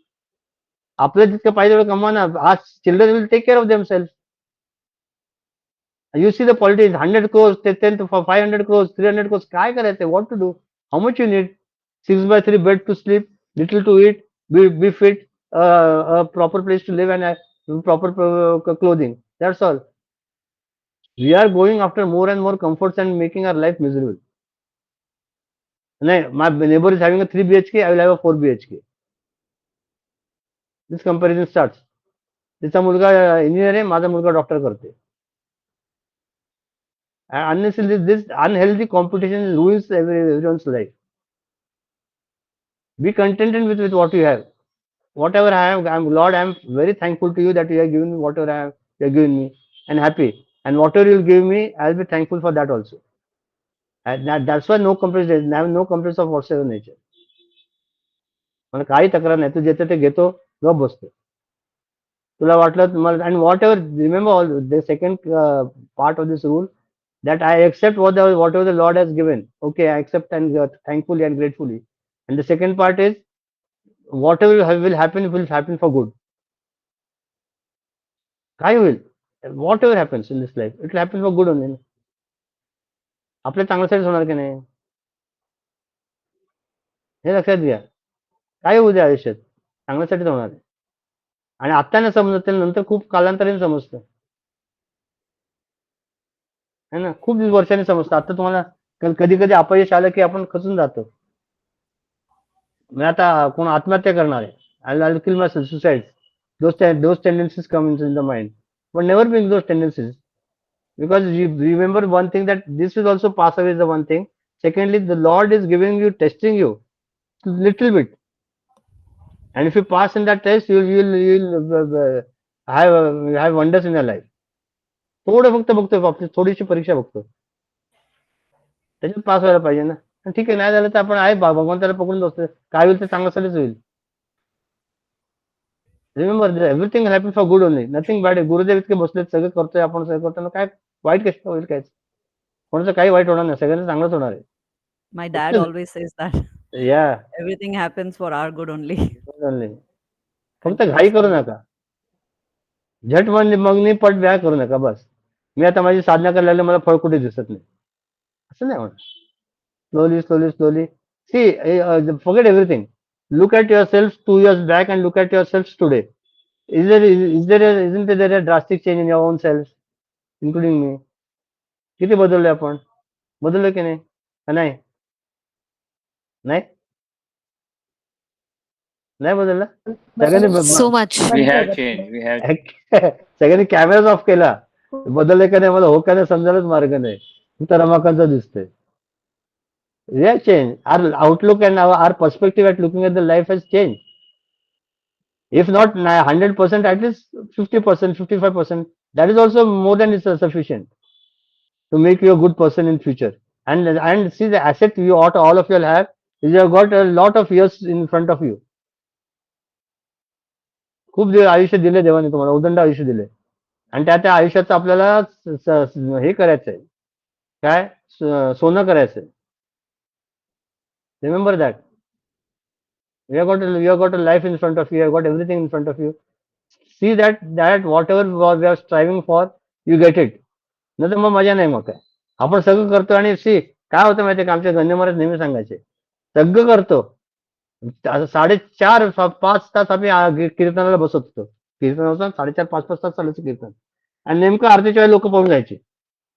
आपल्याला जितकं पाहिजे तेवढं कमवा ना. आज children will take care of themself. You see the politics, 100 crores, 10 to 500 crores, 300 crores, काय करायचं? What to do? How much you need? 6x3 bed to sleep, little to eat, be fit, a proper place to live, and proper clothing. That's all. We are going after more and more comforts and making our life miserable. My neighbor is having a 3 BHK, I will have a 4 BHK. This comparison starts. तिचा मुलगा engineer आहे, माझा मुलगा doctor करते. And this unhealthy competition ruins everyone's life. Be contented with what you have. Whatever I have, Lord, I'm very thankful to you that you have given me whatever I have, you have given me, and happy. And whatever you'll give me, I'll be thankful for that also. And that's why no complaints. I have no complaints of whatsoever nature. मला काही तक्रार नाही. तू जेते ते घेतो, गप बसतो. तुला वाटलं मला, and whatever, remember all the second part of this rule, that I accept whatever the Lord has given. Okay, I accept and thankfully and gratefully. And the second part is whatever will happen for good. काय होईल? Whatever happens in this life, it will happen for good only. आपल्या चांगल्यासाठीच होणार की नाही, हे लक्षात घ्या. काय होऊ द्या आयुष्यात, चांगल्यासाठीच होणार आहे. आणि आता नाही समजत, नंतर खूप कालांतराने समजतं है ना, खूप वर्षांनी समजतं. आता तुम्हाला कधी कधी अपयश आलं की आपण खचून जातो. मी आता कोण आत्महत्या करणार आहे, I'll kill myself, suicide. Those tendencies come in the mind, but never bring those tendencies, because you remember one thing, that this will also pass away, is the one thing. Secondly, the Lord is giving you, testing you little bit, and if you pass in that test, you'll have wonders in your life. थोडं फक्त बघतोय, आपली थोडीशी परीक्षा बघतो, त्याच्यात पास व्हायला पाहिजे ना. ठीक आहे, नाही झालं तर आपण आहे भगवंताला पकडून बसतोय, काय होईल ते चांगल्यासाठीच होईल. Remember, everything happen for good only, nothing bad. गुरुदेव इतके बसलेत, सगळं करतोय आपण, सगळं करताना काय वाईट कशाला होईल? काय कोणाचं काही वाईट होणार नाही, सगळ्यांचं चांगलंच होणार आहे. My dad always says that या everything happens for our good only. Only. फक्त घाई करू नका, झट मग नाही पट व्या करू नका. बस मी आता माझी साधना करायला लागले, मला फळ कुठे दिसत नाही, असं नाही होणार. slowly see, forget everything. Look at yourself 2 years back and look at yourself today. Isn't there a drastic change in your own self, including me? किती बदललोय आपण? बदललोय की नाही? नाही नाही बदलला. सगळ्यांनी So much. We have changed. We have सगळ्यांनी कॅमेराच of केला. बदलले का नाही मला हो का नाही समजायलाच मार्ग नाही. तर रमाकांत दिसतंय. We have changed. Our outlook and our perspective at looking at the life has changed. If not 100%, at least 50%, 55%. That is also more than is sufficient to make you a good person in future. And see, the asset you ought all of you will have is you have got a lot of years in front of you. खूप आयुष्य दिले देवाने तुम्हाला, उदंड आयुष्य दिले, आणि त्या आयुष्याचं आपल्याला हे करायचंय, काय सोनं करायचंय. Remember that. You have got a life in front of you. You have got everything in front of you. See that whatever we are striving for, you get it. नाही तर मग मजा नाही. मग काय आपण सगळं करतो, आणि काय होतं माहितीये का, आमच्या गण्य महाराज नेहमी सांगायचे, सगळं करतो, 4.5-5 तास आम्ही कीर्तनाला बसत होतो. कीर्तन होतं 4.5-5 तास चालायचं कीर्तन, आणि नेमकं आरतीच्या वेळी लोक पळून जायचे.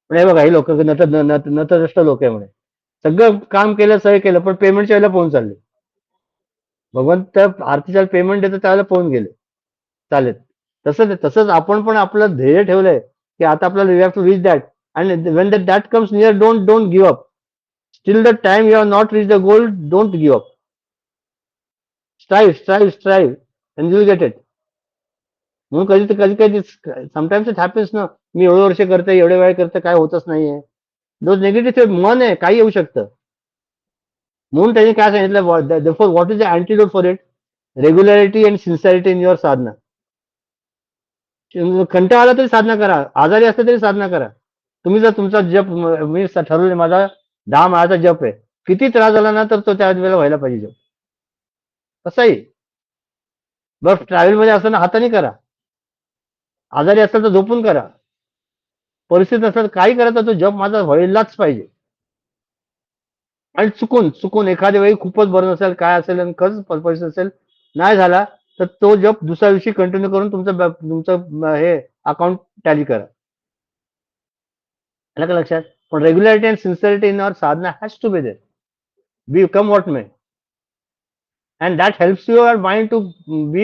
पण हे बघा ही लोक नतद्रष्ट लोक आहे म्हणे, सगळं काम केलं सगळं केलं पण पेमेंटच्या वेळेला पोहून चालले. भगवंत आरतीच्या पेमेंट देतो त्यावेळेला पोहून गेले चालेल. तसंच आपण पण आपलं ध्येय ठेवलंय की आता आपल्याला we have to reach that, and when that comes near don't give up. Still the time you have not reach the goal, don't give up. Strive and you get it. म्हणून कधी समटाइम्स इट हॅपन्स ना, मी एवढे वर्ष करते एवढे वेळ करते काय होतच नाहीये, दोज निगेटिव्ह मन आहे, काही येऊ शकतं. म्हणून त्यांनी काय सांगितलं, what is the antidote for it? Regularity and sincerity in your sadhana. कंटाळा आला तरी साधना करा, आजारी असलं तरी साधना करा. तुम्ही जर तुमचा जप, मी ठरवलं माझा 10 माळाचा जप आहे, किती त्रास झाला ना तर तो त्या वेळेला व्हायला पाहिजे जप. कसंही बस ट्रॅव्हलमध्ये असताना हाताने करा, आजारी असेल तर झोपून करा, परिस्थिती नसेल काही करा तर तो जप माझा व्हायलाच पाहिजे. आणि चुकून एखाद्या वेळी खूपच बरं नसेल काय असेल आणि खरंच परिस्थिती असेल नाही झाला तर तो जप दुसऱ्या दिवशी कंटिन्यू करून तुमचं हे अकाउंट टॅली करा. आलं का लक्षात? पण regularity and sincerity in our sadhana has to be there, be come what may. And that helps your mind to be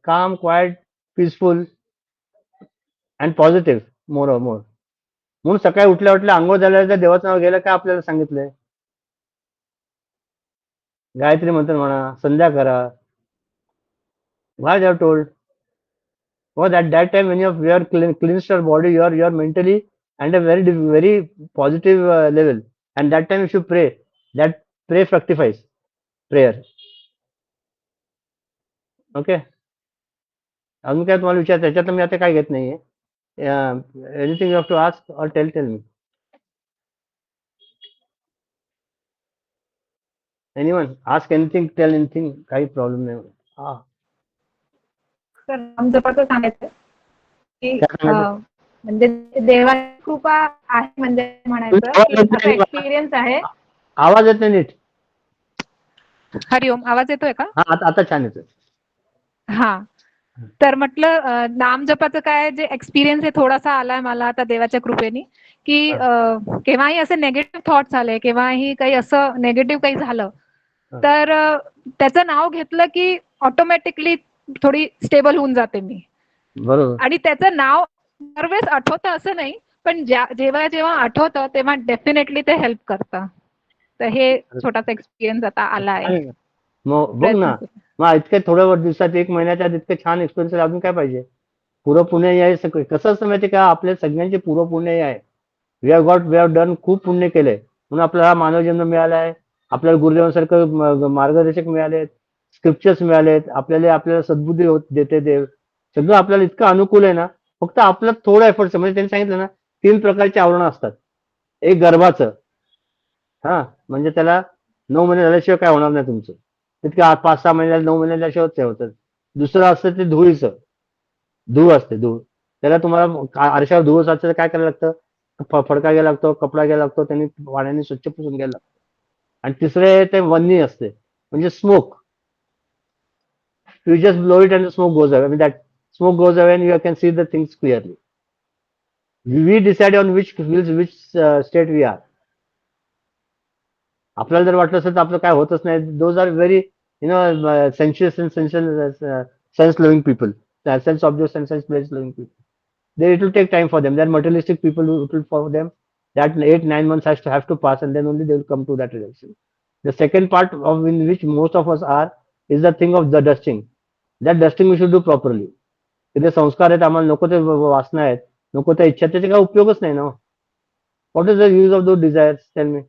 calm, quiet, peaceful and positive more or more. म्हणून सकाळी उठल्या अंघोळ झाल्याच्या देवाचं नाव घ्यायला काय आपल्याला सांगितलंय? गायत्री मंत्र म्हणा, संध्या करा. Why they are told? Because at that time when you are cleansed your body, you are mentally and a very positive level. And that time if you pray, that pray fructifies prayer. Okay. अजून काय तुम्हाला विचार, त्याच्यात मी आता काय घेत नाहीये. Anything you have to ask और tell me. Anyone ask anything, tell anything, काही प्रॉब्लेम नाही. हा तर नामजपाचं सांगायचं की काय सांगायचं? म्हणजे देवाची कृपा आहे म्हणजे म्हणायचं की असा एक्सपिरियन्स आहे. आवाज येत नाही नीट. हरिओम, आवाज येतोय का? हा आता छान येतोय. हा, तर म्हटलं नाम जपाचं काय जे एक्सपिरियन्स आहे थोडासा आलाय मला आता देवाच्या कृपेने की केव्हाही असे नेगेटिव्ह थॉट्स आले, केव्हाही काही असं नेगेटिव्ह काही झालं तर त्याचं नाव घेतलं की ऑटोमॅटिकली थोडी स्टेबल होऊन जाते मी. बरोबर. आणि त्याचं नाव दरवेळेस आठवतं असं नाही, पण जेव्हा आठवतं तेव्हा डेफिनेटली ते हेल्प करतं. तर हे छोटासा एक्सपिरियन्स आता आला आहे. मग बघ ना, मग इतके थोड्या दिवसात 1 महिन्याच्या इतके छान एक्सपिरियन्स अजून काय पाहिजे? पूर्व पुण्य आहे सगळं. कसं असतं माहिती का, आपल्या सगळ्यांचे पूर्व पुण्य आहे. वी हॅव डन, खूप पुण्य केलंय म्हणून आपल्याला मानव जन्म मिळाला आहे. आपल्याला गुरुदेवांसारखं मार्गदर्शक मिळालेत, स्क्रिप्चर्स मिळालेत, आपल्याला सद्बुद्धी देते देव. सगळं आपल्याला इतकं अनुकूल आहे ना, फक्त आपलं थोडं एफर्ट्स. म्हणजे त्यांनी सांगितलं ना 3 प्रकारची आवरणं असतात. एक गर्भाचं, हा म्हणजे त्याला 9 महिने झाल्याशिवाय काय होणार नाही तुमचं, तितके 5-6 महिन्याला 9 महिने झाल्याशिवाय ते होतं. दुसरं असतं ते धुळीचं, धूळ असते धूळ. त्याला तुम्हाला आरशावर धूळ साचलं काय करायला लागतं, फडका घ्यायला लागतो, कपडा घ्यायला लागतो, त्यांनी पाण्याने स्वच्छ पुसून घ्यायला लागतं. आणि तिसरे ते वन्नी असते म्हणजे smoke. You just blow it and smoke goes away. That smoke goes away and you can see the things clearly. We decide on which state we are. आपल्याला जर वाटलं असेल तर आपलं काय होतच नाही. Those are very sensuous and sense loving people, sense objects and sense based living people. It will take time for them. They are materialistic people. For them that 8-9 months have to pass and then only they will come to that realization. The second part of in which most of us are is the thing of the dusting. That dusting we should do properly. तिथे संस्कार आहेत, आम्हाला नको ते वासना आहेत, नको त्या इच्छा, त्याचे काय उपयोगच नाही ना. What is the use of those desires? Tell me.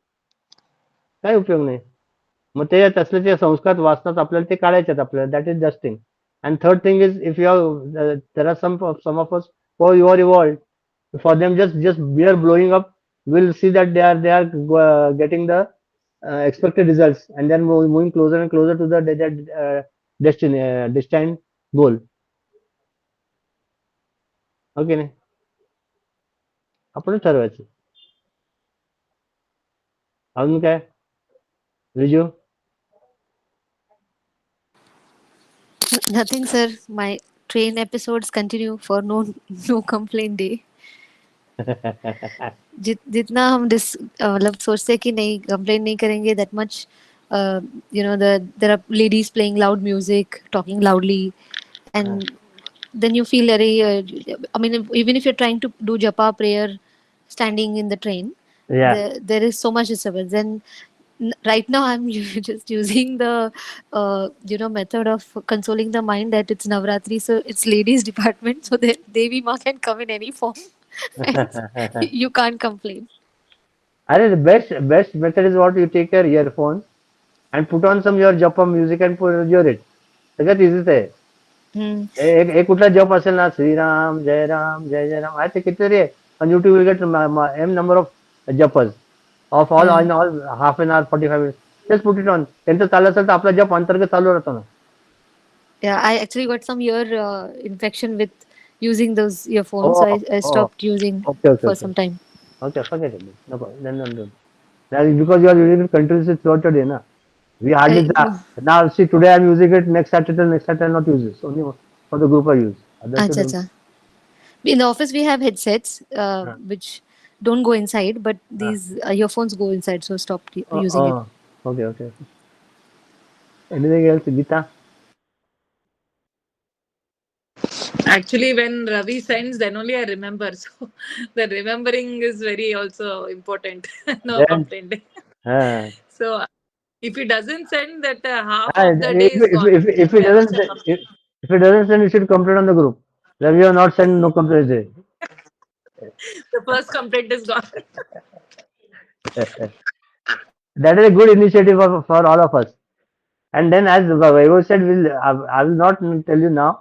काय उपयोग नाही. मग ते तसले ते संस्कार वासनात आपल्याला ते काढायचे आहेत आपल्याला. That is dusting. And third thing is, if you have, there are some of us who you are evolved. For them, just we are blowing up. We'll see that they are getting the expected results, and then moving closer and closer to the destiny, destined goal. Okay, नाही आपण ठरवायचं. अजून काय Riju? Nothing, sir. My train episodes continue for no complaint day. जितना हम मतलब सोचते हैं कि नहीं कंप्लेन नहीं करेंगे, that much there are ladies playing loud music, talking loudly, and then you feel very I mean, even if you're trying to do japa prayer standing in the train, Yeah. there is so much disturbance. Then right now I'm just using the method of consoling the mind that it's Navratri, so it's ladies department, so that Devi Ma can come in any form and you can't complain. अरे the best method is what you take your earphones and put on some your japa music and put your it. सगळ्यात इझीच आहे. Hmm. एक कुठला जप असेल ना, श्रीराम जय जय राम, आहे ते कितीतरी आहे. On YouTube you get m number of japas of all Yeah. in all half an hour 45 minutes. Just put it on. त्यांचं चाललं असेल तर आपला जप अंतर्गत चालू राहतो ना. Yeah, I actually got some ear infection with using those earphones, so Oh, I oh, stopped using okay, okay, for okay. some time. Okay, forget it. No problem. Then don't do it. That is because you are using it continuously throughout the day, na. We hardly No. now see today I'm using it. Next Saturday I'll not use it. Only for the group I use. Others Acha, don't. acha. In the office, we have headsets Uh, which don't go inside, but uh, these earphones go inside, so stopped oh, using it. okay, okay. Anything else, Gita? Actually, when Ravi sends, then only I remember. So the remembering is very also important. No Then, complaint. uh, So if he doesn't send, that half of the day is gone. if it If I miss doesn't a complaint. if it doesn't send, you should complain on the group. That we have not sent no complaints there. The first complaint is gone. That is a good initiative for all of us. And then as Vaibhav said, I will not tell you now.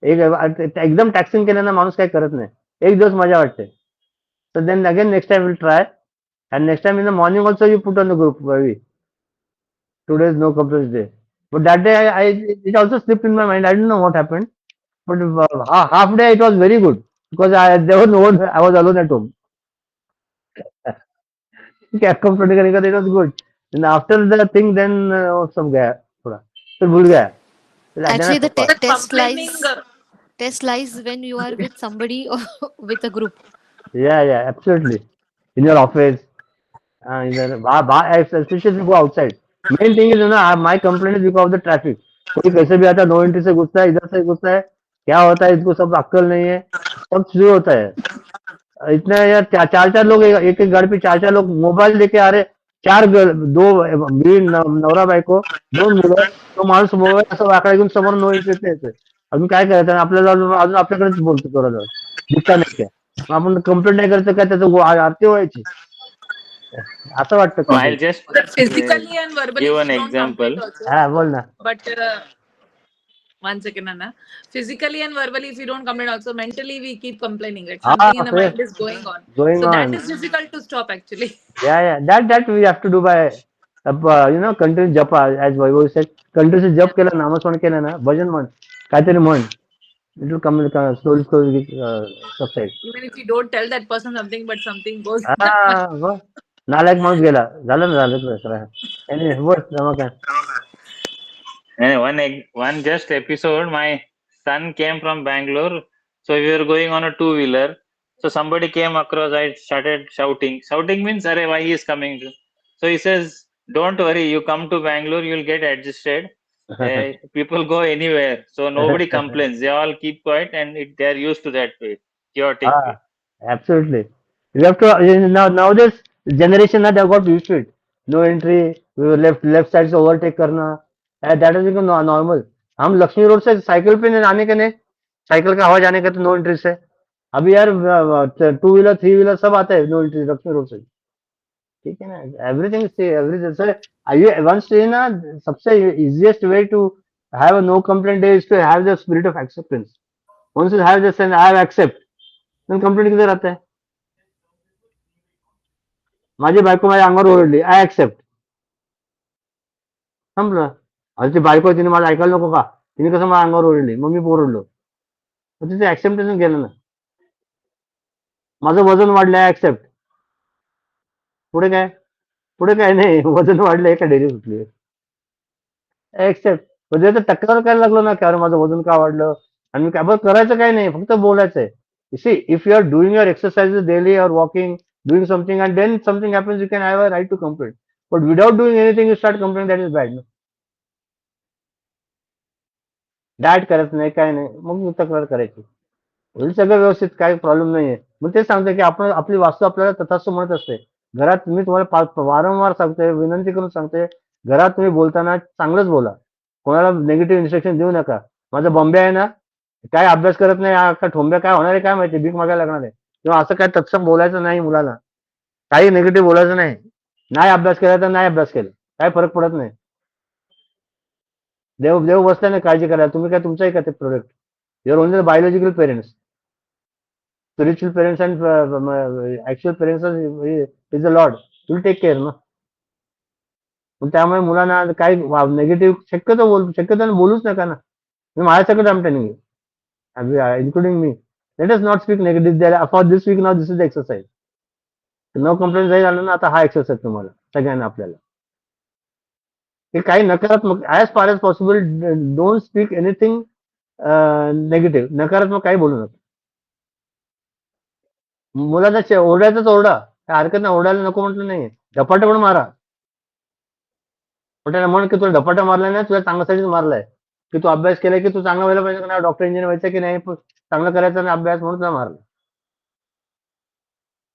एकदम taxing केलं ना माणूस काही करत नाही. एक दिवस मजा वाटते. So then again next time we'll try. And next time in the morning also you put on the group, Vaibhav. Today is no complaints day. But that day it also slipped in my mind. I don't know what happened. But half day it was very good because there was no one. I was alone at home. Cab complete करने का it was good and after the thing then सब गया थोड़ा फिर भूल गया फिर then I Actually, the forgot But test complaining, lies when you are with somebody or with a group. या एब्सोल्युटली इन योर ऑफिस इधर बाहर specially go outside main thing is ना my complaint is because of the traffic कोई कैसे भी आता है no entry से घुसता है इधर से घुसता है क्या होता है इसको सब अक्कल नहीं है सब शुरू होता है इतना यार चार चार लोग एक एक गाड़ी पे चार चार लोग मोबाईल लेके आ रहे दो मी नवरा बायको दोन मुलं तो माणूस मोबाईल असं वाकडा घेऊन समोर नो एंट्री येते अजून काय करायचं आणि आपल्याला अजून आपल्याकडेच बोलतो जोराजोरात दिसता नाही काय मग आपण कंप्लेंट नाही करायचं काय त्याचं आरती व्हायची असं वाटतं No, I'll complaint just physically and verbally, give if an you don't complain example. also. हा बोल ना But 1 second, Anna. Physically and verbally, if you don't complain also, mentally we keep complaining. Like हा something in the फिर mind is going on. Going So that on is difficult to stop actually. या that we have to do by continue जप as वैभव said continue जप केला नामस्मरण केलं ना भजन म्हण काहीतरी म्हण it will come slowly slowly subside Even if you don't tell that person something, but something goes. हा बघ नालायक माणूस गेला झालं ना झालं एनिवे बोल Ramakant And one just episode, my son came from Bangalore, so we were going on a two-wheeler. So somebody came across, I started shouting. Shouting means, "Arey, why he is coming?" So he says, "Don't worry, you come to Bangalore, you'll get adjusted. People go anywhere, so nobody complains. They all keep quiet, and they are used to that way, chaotic way." Ah, absolutely. You have to nowadays generation that have got used to it. No entry, we were left side से overtake करना, that has become normal. हम Lakshmi road से cycle पे आने के नहीं, cycle का आवाज आने का तो नो एंट्री से. अभी यार टू व्हीलर थ्री व्हीलर सब आते हैं नो एंट्री लक्ष्मी रोड से. ठीक है ना एवरीथिंग से एवरीथिंग सर आइए वंस से ना सबसे easiest way to have a no complaint is to have the spirit of acceptance once you have this and I have accept then complaint किधर आता है माझी बायको माझ्या अंगावर ओरडली आय ऍक्सेप्ट संपलं अरे ती बायको तिने माझं ऐकायला नको का तिने कसं माझ्या अंगावर ओरडली मग मी ओरडलो मग तिथे ऍक्सेप्टेशन गेलं ना माझं वजन वाढलं आय ऍक्सेप्ट पुढे काय पुढे काय नाही वजन वाढलं एका डेअरी सुटली ऍक्सेप्ट म्हणजे तर तक्रार करायला लागलो ना की अरे माझं वजन का वाढलं आणि मी काय बरं करायचं काय नाही फक्त बोलायचंय You see, if you are doing your exercises daily or walking, doing something, and then something happens, you can have a right to complain. But without doing anything, you start complaining, that is bad. No? Diet करत नाही, काय नाही, मग तक्रार करायची. होईल सगळं व्यवस्थित, काही प्रॉब्लेम नाहीये. मग तेच सांगतो की आपण आपली वास्तू आपल्याला तथास्तु म्हणत असते. घरात मी तुम्हाला वारंवार सांगतोय, विनंती करून सांगतोय, घरात तुम्ही बोलताना चांगलंच बोला. कोणाला निगेटिव्ह इन्स्ट्रक्शन देऊ नका. माझा बॉम्बे आहे ना, काय अभ्यास करत नाही, का ठोंब्या काय होणार आहे काय माहिती, भीक मागायला लागणार आहे. किंवा असं काय तत्सम बोलायचं नाही मुलाला, काही निगेटिव्ह बोलायचं नाही. नाही अभ्यास केला तर नाही अभ्यास केला, काय फरक पडत नाही. देव देव बसल्याने काळजी करायला, तुम्ही काय तुमचं आहे का ते product? Your only biological parents. Spiritual parents and actual parents is the lord, will take care ना. त्यामुळे मुलांना काही निगेटिव्ह शक्यतो बोलूच नका ना. मी माझ्यासकट am telling including me, let us not speak negative for this week. Now this is the exercise. No complaint जरी झालं ना, आता हा एक्सरसाइज तुम्हाला सगळ्यांना आपल्याला, की काही नकारात्मक, as far as possible don't speak anything negative. नकारात्मक काही बोलू नका. मुलाचा ओरडायचाच ओरडा, काय हरकत नाही, ओरडायला नको म्हटलं नाही, झपाटा पण मारा. पण त्याला म्हण की तुला झपाटा मारलाय ना, तुला चांगल्यासाठीच मारलाय, की तू अभ्यास केलाय, की तू चांगला व्हायला पाहिजे का नाही, डॉक्टर इंजिनियर व्हायचं की नाही, चांगलं करायचं ना अभ्यास, म्हणून तुला मारला.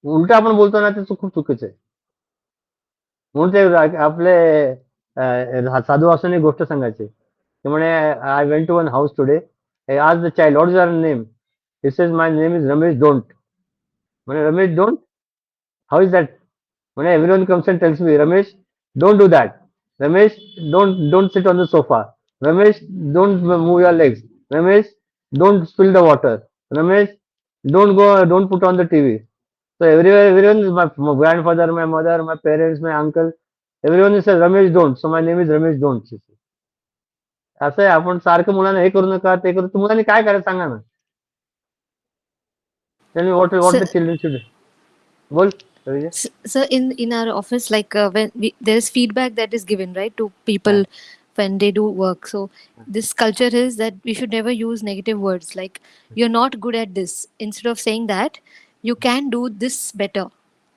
उलट आपण बोलतो ना, ते खूप चुकीचं आहे. म्हणून ते आपले साधू वासून एक गोष्ट सांगायची, ते म्हणे, I went to one house today, I asked the child, what is your name? He says, my name is Ramesh don't. म्हणे, Ramesh don't, how is that? म्हणे, everyone comes and tells me, Ramesh don't do that, Ramesh don't sit on the sofa, Ramesh don't move your legs, Ramesh don't spill the water, Ramesh don't put on the TV. So everyone is my grandfather, my mother, my parents, my uncle, everyone is Ramesh don't. So my name is Ramesh don't. असं आहे, आपण सारखं मुलांना हे करू नका, ते करू. मुलांनी काय करायचं सांगा ना. Tell me what So, the children should do. बोल रवीजा. so in our office, like when there is feedback that is given, right, to हा, people when they do work. So this culture is that we should never use negative words like "you're not good at this." Instead of saying that, you can do this better.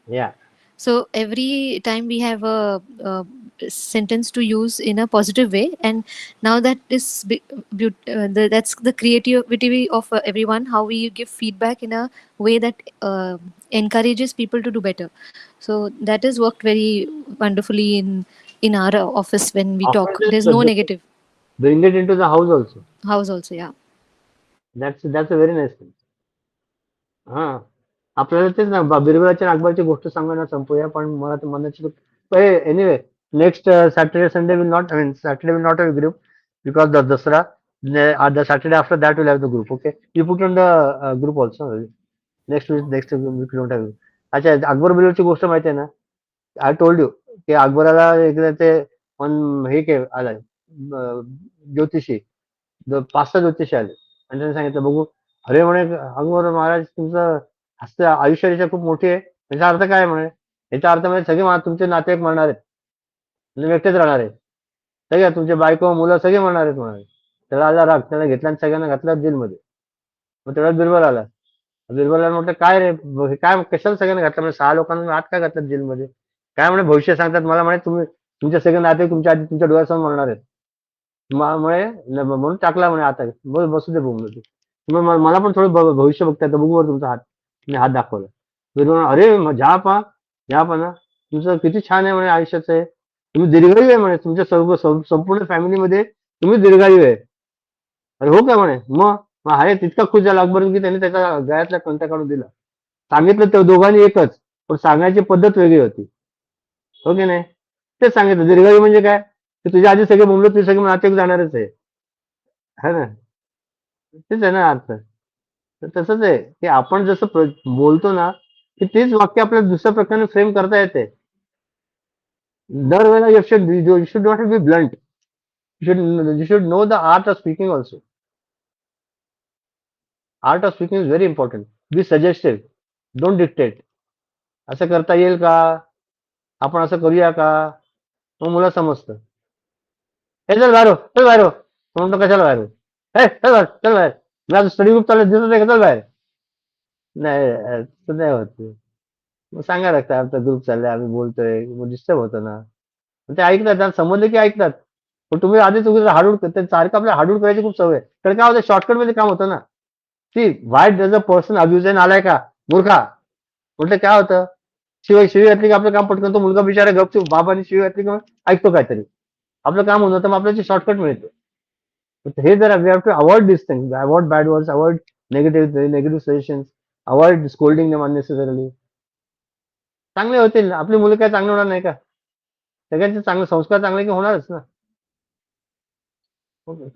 या So every time we have a sentence to use in a positive way, and now that is that's the creativity of everyone. How we give feedback in a way that encourages people to do better. So that is worked very wonderfully in our office when we talk. There's no negative bring it into the house also. house also. Yeah. That's a very nice thing. हा, आपल्याला तेच ना, बिरबलाच्या आणि अकबरची गोष्ट सांगणं संपूया, पण मला तर मनाची anyway, next Saturday Sunday will not, I mean Saturday will not have group because the Dussehra. The Saturday after that we'll have the group. Okay, you put on the group also. Next week we don't have. अच्छा, अकबर बिरबलची गोष्ट माहिती आहे ना. I told you की अकबराला एकदा ते हे के आलाय ज्योतिषी, 5-6 ज्योतिषी आले आणि त्यांनी सांगितलं, बघू, अरे म्हणे, अकबर महाराज तुमचं आयुष्यरेषा खूप मोठी आहे. याचा अर्थ काय म्हणे? याचा अर्थ म्हणजे सगळे तुमचे नातेवाईक मरणार आहेत, म्हणजे एकटेच राहणार आहे, सगळे तुमचे बायको मुलं सगळे मरणार आहेत म्हणाले. त्याला आला राग, त्याला घेतला आणि सगळ्यांना घातला जेलमध्ये. मग तेवढ्यात बिरबल आला. बिरबलला म्हटलं, काय रे, काय कशाला सगळ्यांना घातलं? म्हणजे 6 लोकांना आत काय घातलं जेलमध्ये? काय म्हणे, भविष्य सांगतात मला, म्हणे तुमचे सगळे नाते तुमच्या आधी तुमच्या डोळ्यासमोर मरणार आहेत. मुळे म्हणून टाकला म्हणे आता. बसू दे बोंबलं तू. मला पण थोडं भविष्य बघता येतं, बघू वर तुमचा हात. मी हात दाखवला. बिरबल, अरे जा पा ना, तुमचं किती छान आहे म्हणे आयुष्याचं आहे, तुम्ही दीर्घायू आहे म्हणे, तुमच्या संपूर्ण फॅमिलीमध्ये तुम्ही दीर्घायू आहे. अरे हो का म्हणे. मग आहे तितका खुश झाला अकबर की त्याने त्याच्या गळ्यातला कंटा काढून दिला. सांगितलं ते दोघांनी एकच, पण सांगायची पद्धत वेगळी होती. हो की नाही? तेच सांगितलं, दीर्घायू म्हणजे काय, की तुझ्या आधी सगळे बोललो, तुझे सगळे नातेवाईक जाणारच आहे. है ना? तेच आहे ना अर्थ. तर तसंच आहे की आपण जसं बोलतो ना, की तेच वाक्य आपल्याला दुसऱ्या प्रकारे फ्रेम करता येते. दरवेळेला you should not B blunt. You should know the art of speaking also. Art of speaking is very important. Be suggestive. Don't dictate. असं करता येईल का, आपण असं करूया का, मग मुलं समजतं. हे चल बाहेर हो, चल बाहेर हो. म्हणतो कशाला बाहेर हो, हे चल बाहेर, चल बाहेर, मी आज स्टडी ग्रुप चालू दिसत आहे का, चल बाहेर. नाही तसं नाही होत ते. मग सांगायला लागतं आमचा ग्रुप चाललाय, आम्ही बोलतोय, मग डिस्टर्ब होतं ना. मग ते ऐकतात, त्यांना समजलं की ऐकतात. पण तुम्ही आधीच उगीच हाडूड सारखं आपल्याला हाडूड करायची खूप सवय आहे. तर काय होतं शॉर्टकटमध्ये काम होतं ना. See why does a person abuse एन आलाय का मूर्खा म्हटलं काय होतं शिवी घातली की आपलं काम पटकन तो मुलगा बिचारा गपचूप बाबांनी शिवी घातली की ऐकतो काहीतरी आपलं काम होऊन जातं मग आपल्याला शॉर्टकट मिळते. हे जरा we have to avoid this thing avoid bad words avoid negative suggestions avoid scolding them unnecessarily. चांगले होतील आपली मुलं काय चांगलं होणार नाही का सगळ्यांचे चांगले संस्कार चांगले की होणारच ना.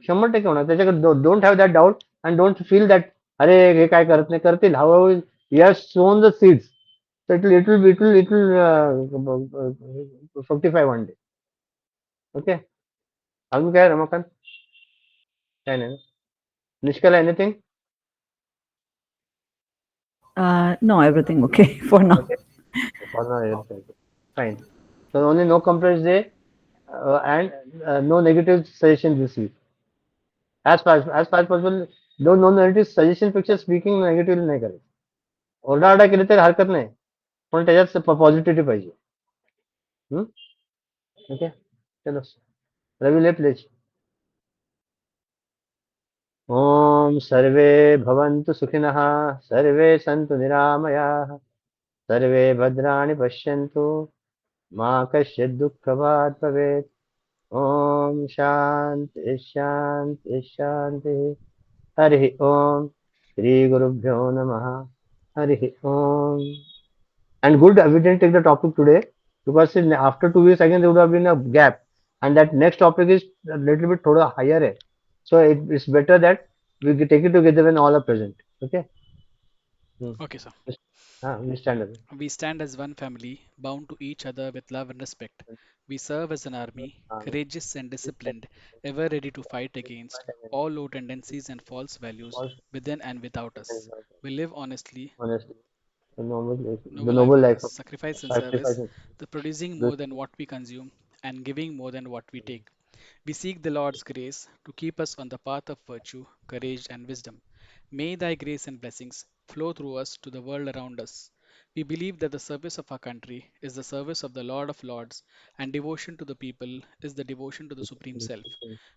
100% होणार त्याच्याकडे don't have that doubt and don't feel that अरे हे काय करत नाही करतील हळूहळू you soon the seeds it will fructify one day. Okay अजून काय रमाकांत काय नाही ना निष्कला anything. No, everything okay for now. Okay. For now, everything okay. Fine. So only no complaints day and no negative suggestions this week. As far as possible, don't no negative suggestion पेक्षा speaking negative नाही करायचं. ओरडाआरडा केली तरी हरकत नाही पण त्याच्यात positivity पाहिजे. ओके चलो रवि ले प्लीज. ओम सर्वे भवन्तु सुखिनः सर्वे सन्तु निरामयाः सर्वे भद्राणि पश्यन्तु मा कश्चित् दुःखभाग् भवेत्. ओम शांति शांति शांति. हरि ओम श्री गुरुभ्यो नमः. हरि ओम. And good we didn't take the topic today because after 2 weeks again there would have been a gap and that next topic is a little bit thoda higher hai. So it's better that we take it together when all are present. Okay. Okay, sir. We stand up. We stand as one family, bound to each other with love and respect. We serve as an army, courageous and disciplined, ever ready to fight against all low tendencies and false values within and without us. We live honestly, Honestly, the noble life noble of life others, of sacrifice and service, sacrificing. the producing This more than what we consume and giving more than what we take. We seek the Lord's grace to keep us on the path of virtue, courage, and wisdom. May Thy grace and blessings flow through us to the world around us. We believe that the service of our country is the service of the Lord of Lords, and devotion to the people is the devotion to the Supreme Self.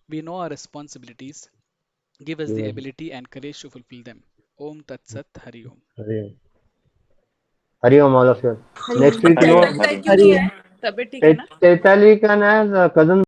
We know our responsibilities. Give us the ability and courage to fulfill them. Om Tat Sat Hari Om. Hari Hari Om all of you. Next week, Hariom चैतन्य हरिओम. क्यों नहीं है तबीयत ठीक है ना. Chaitali का ना cousin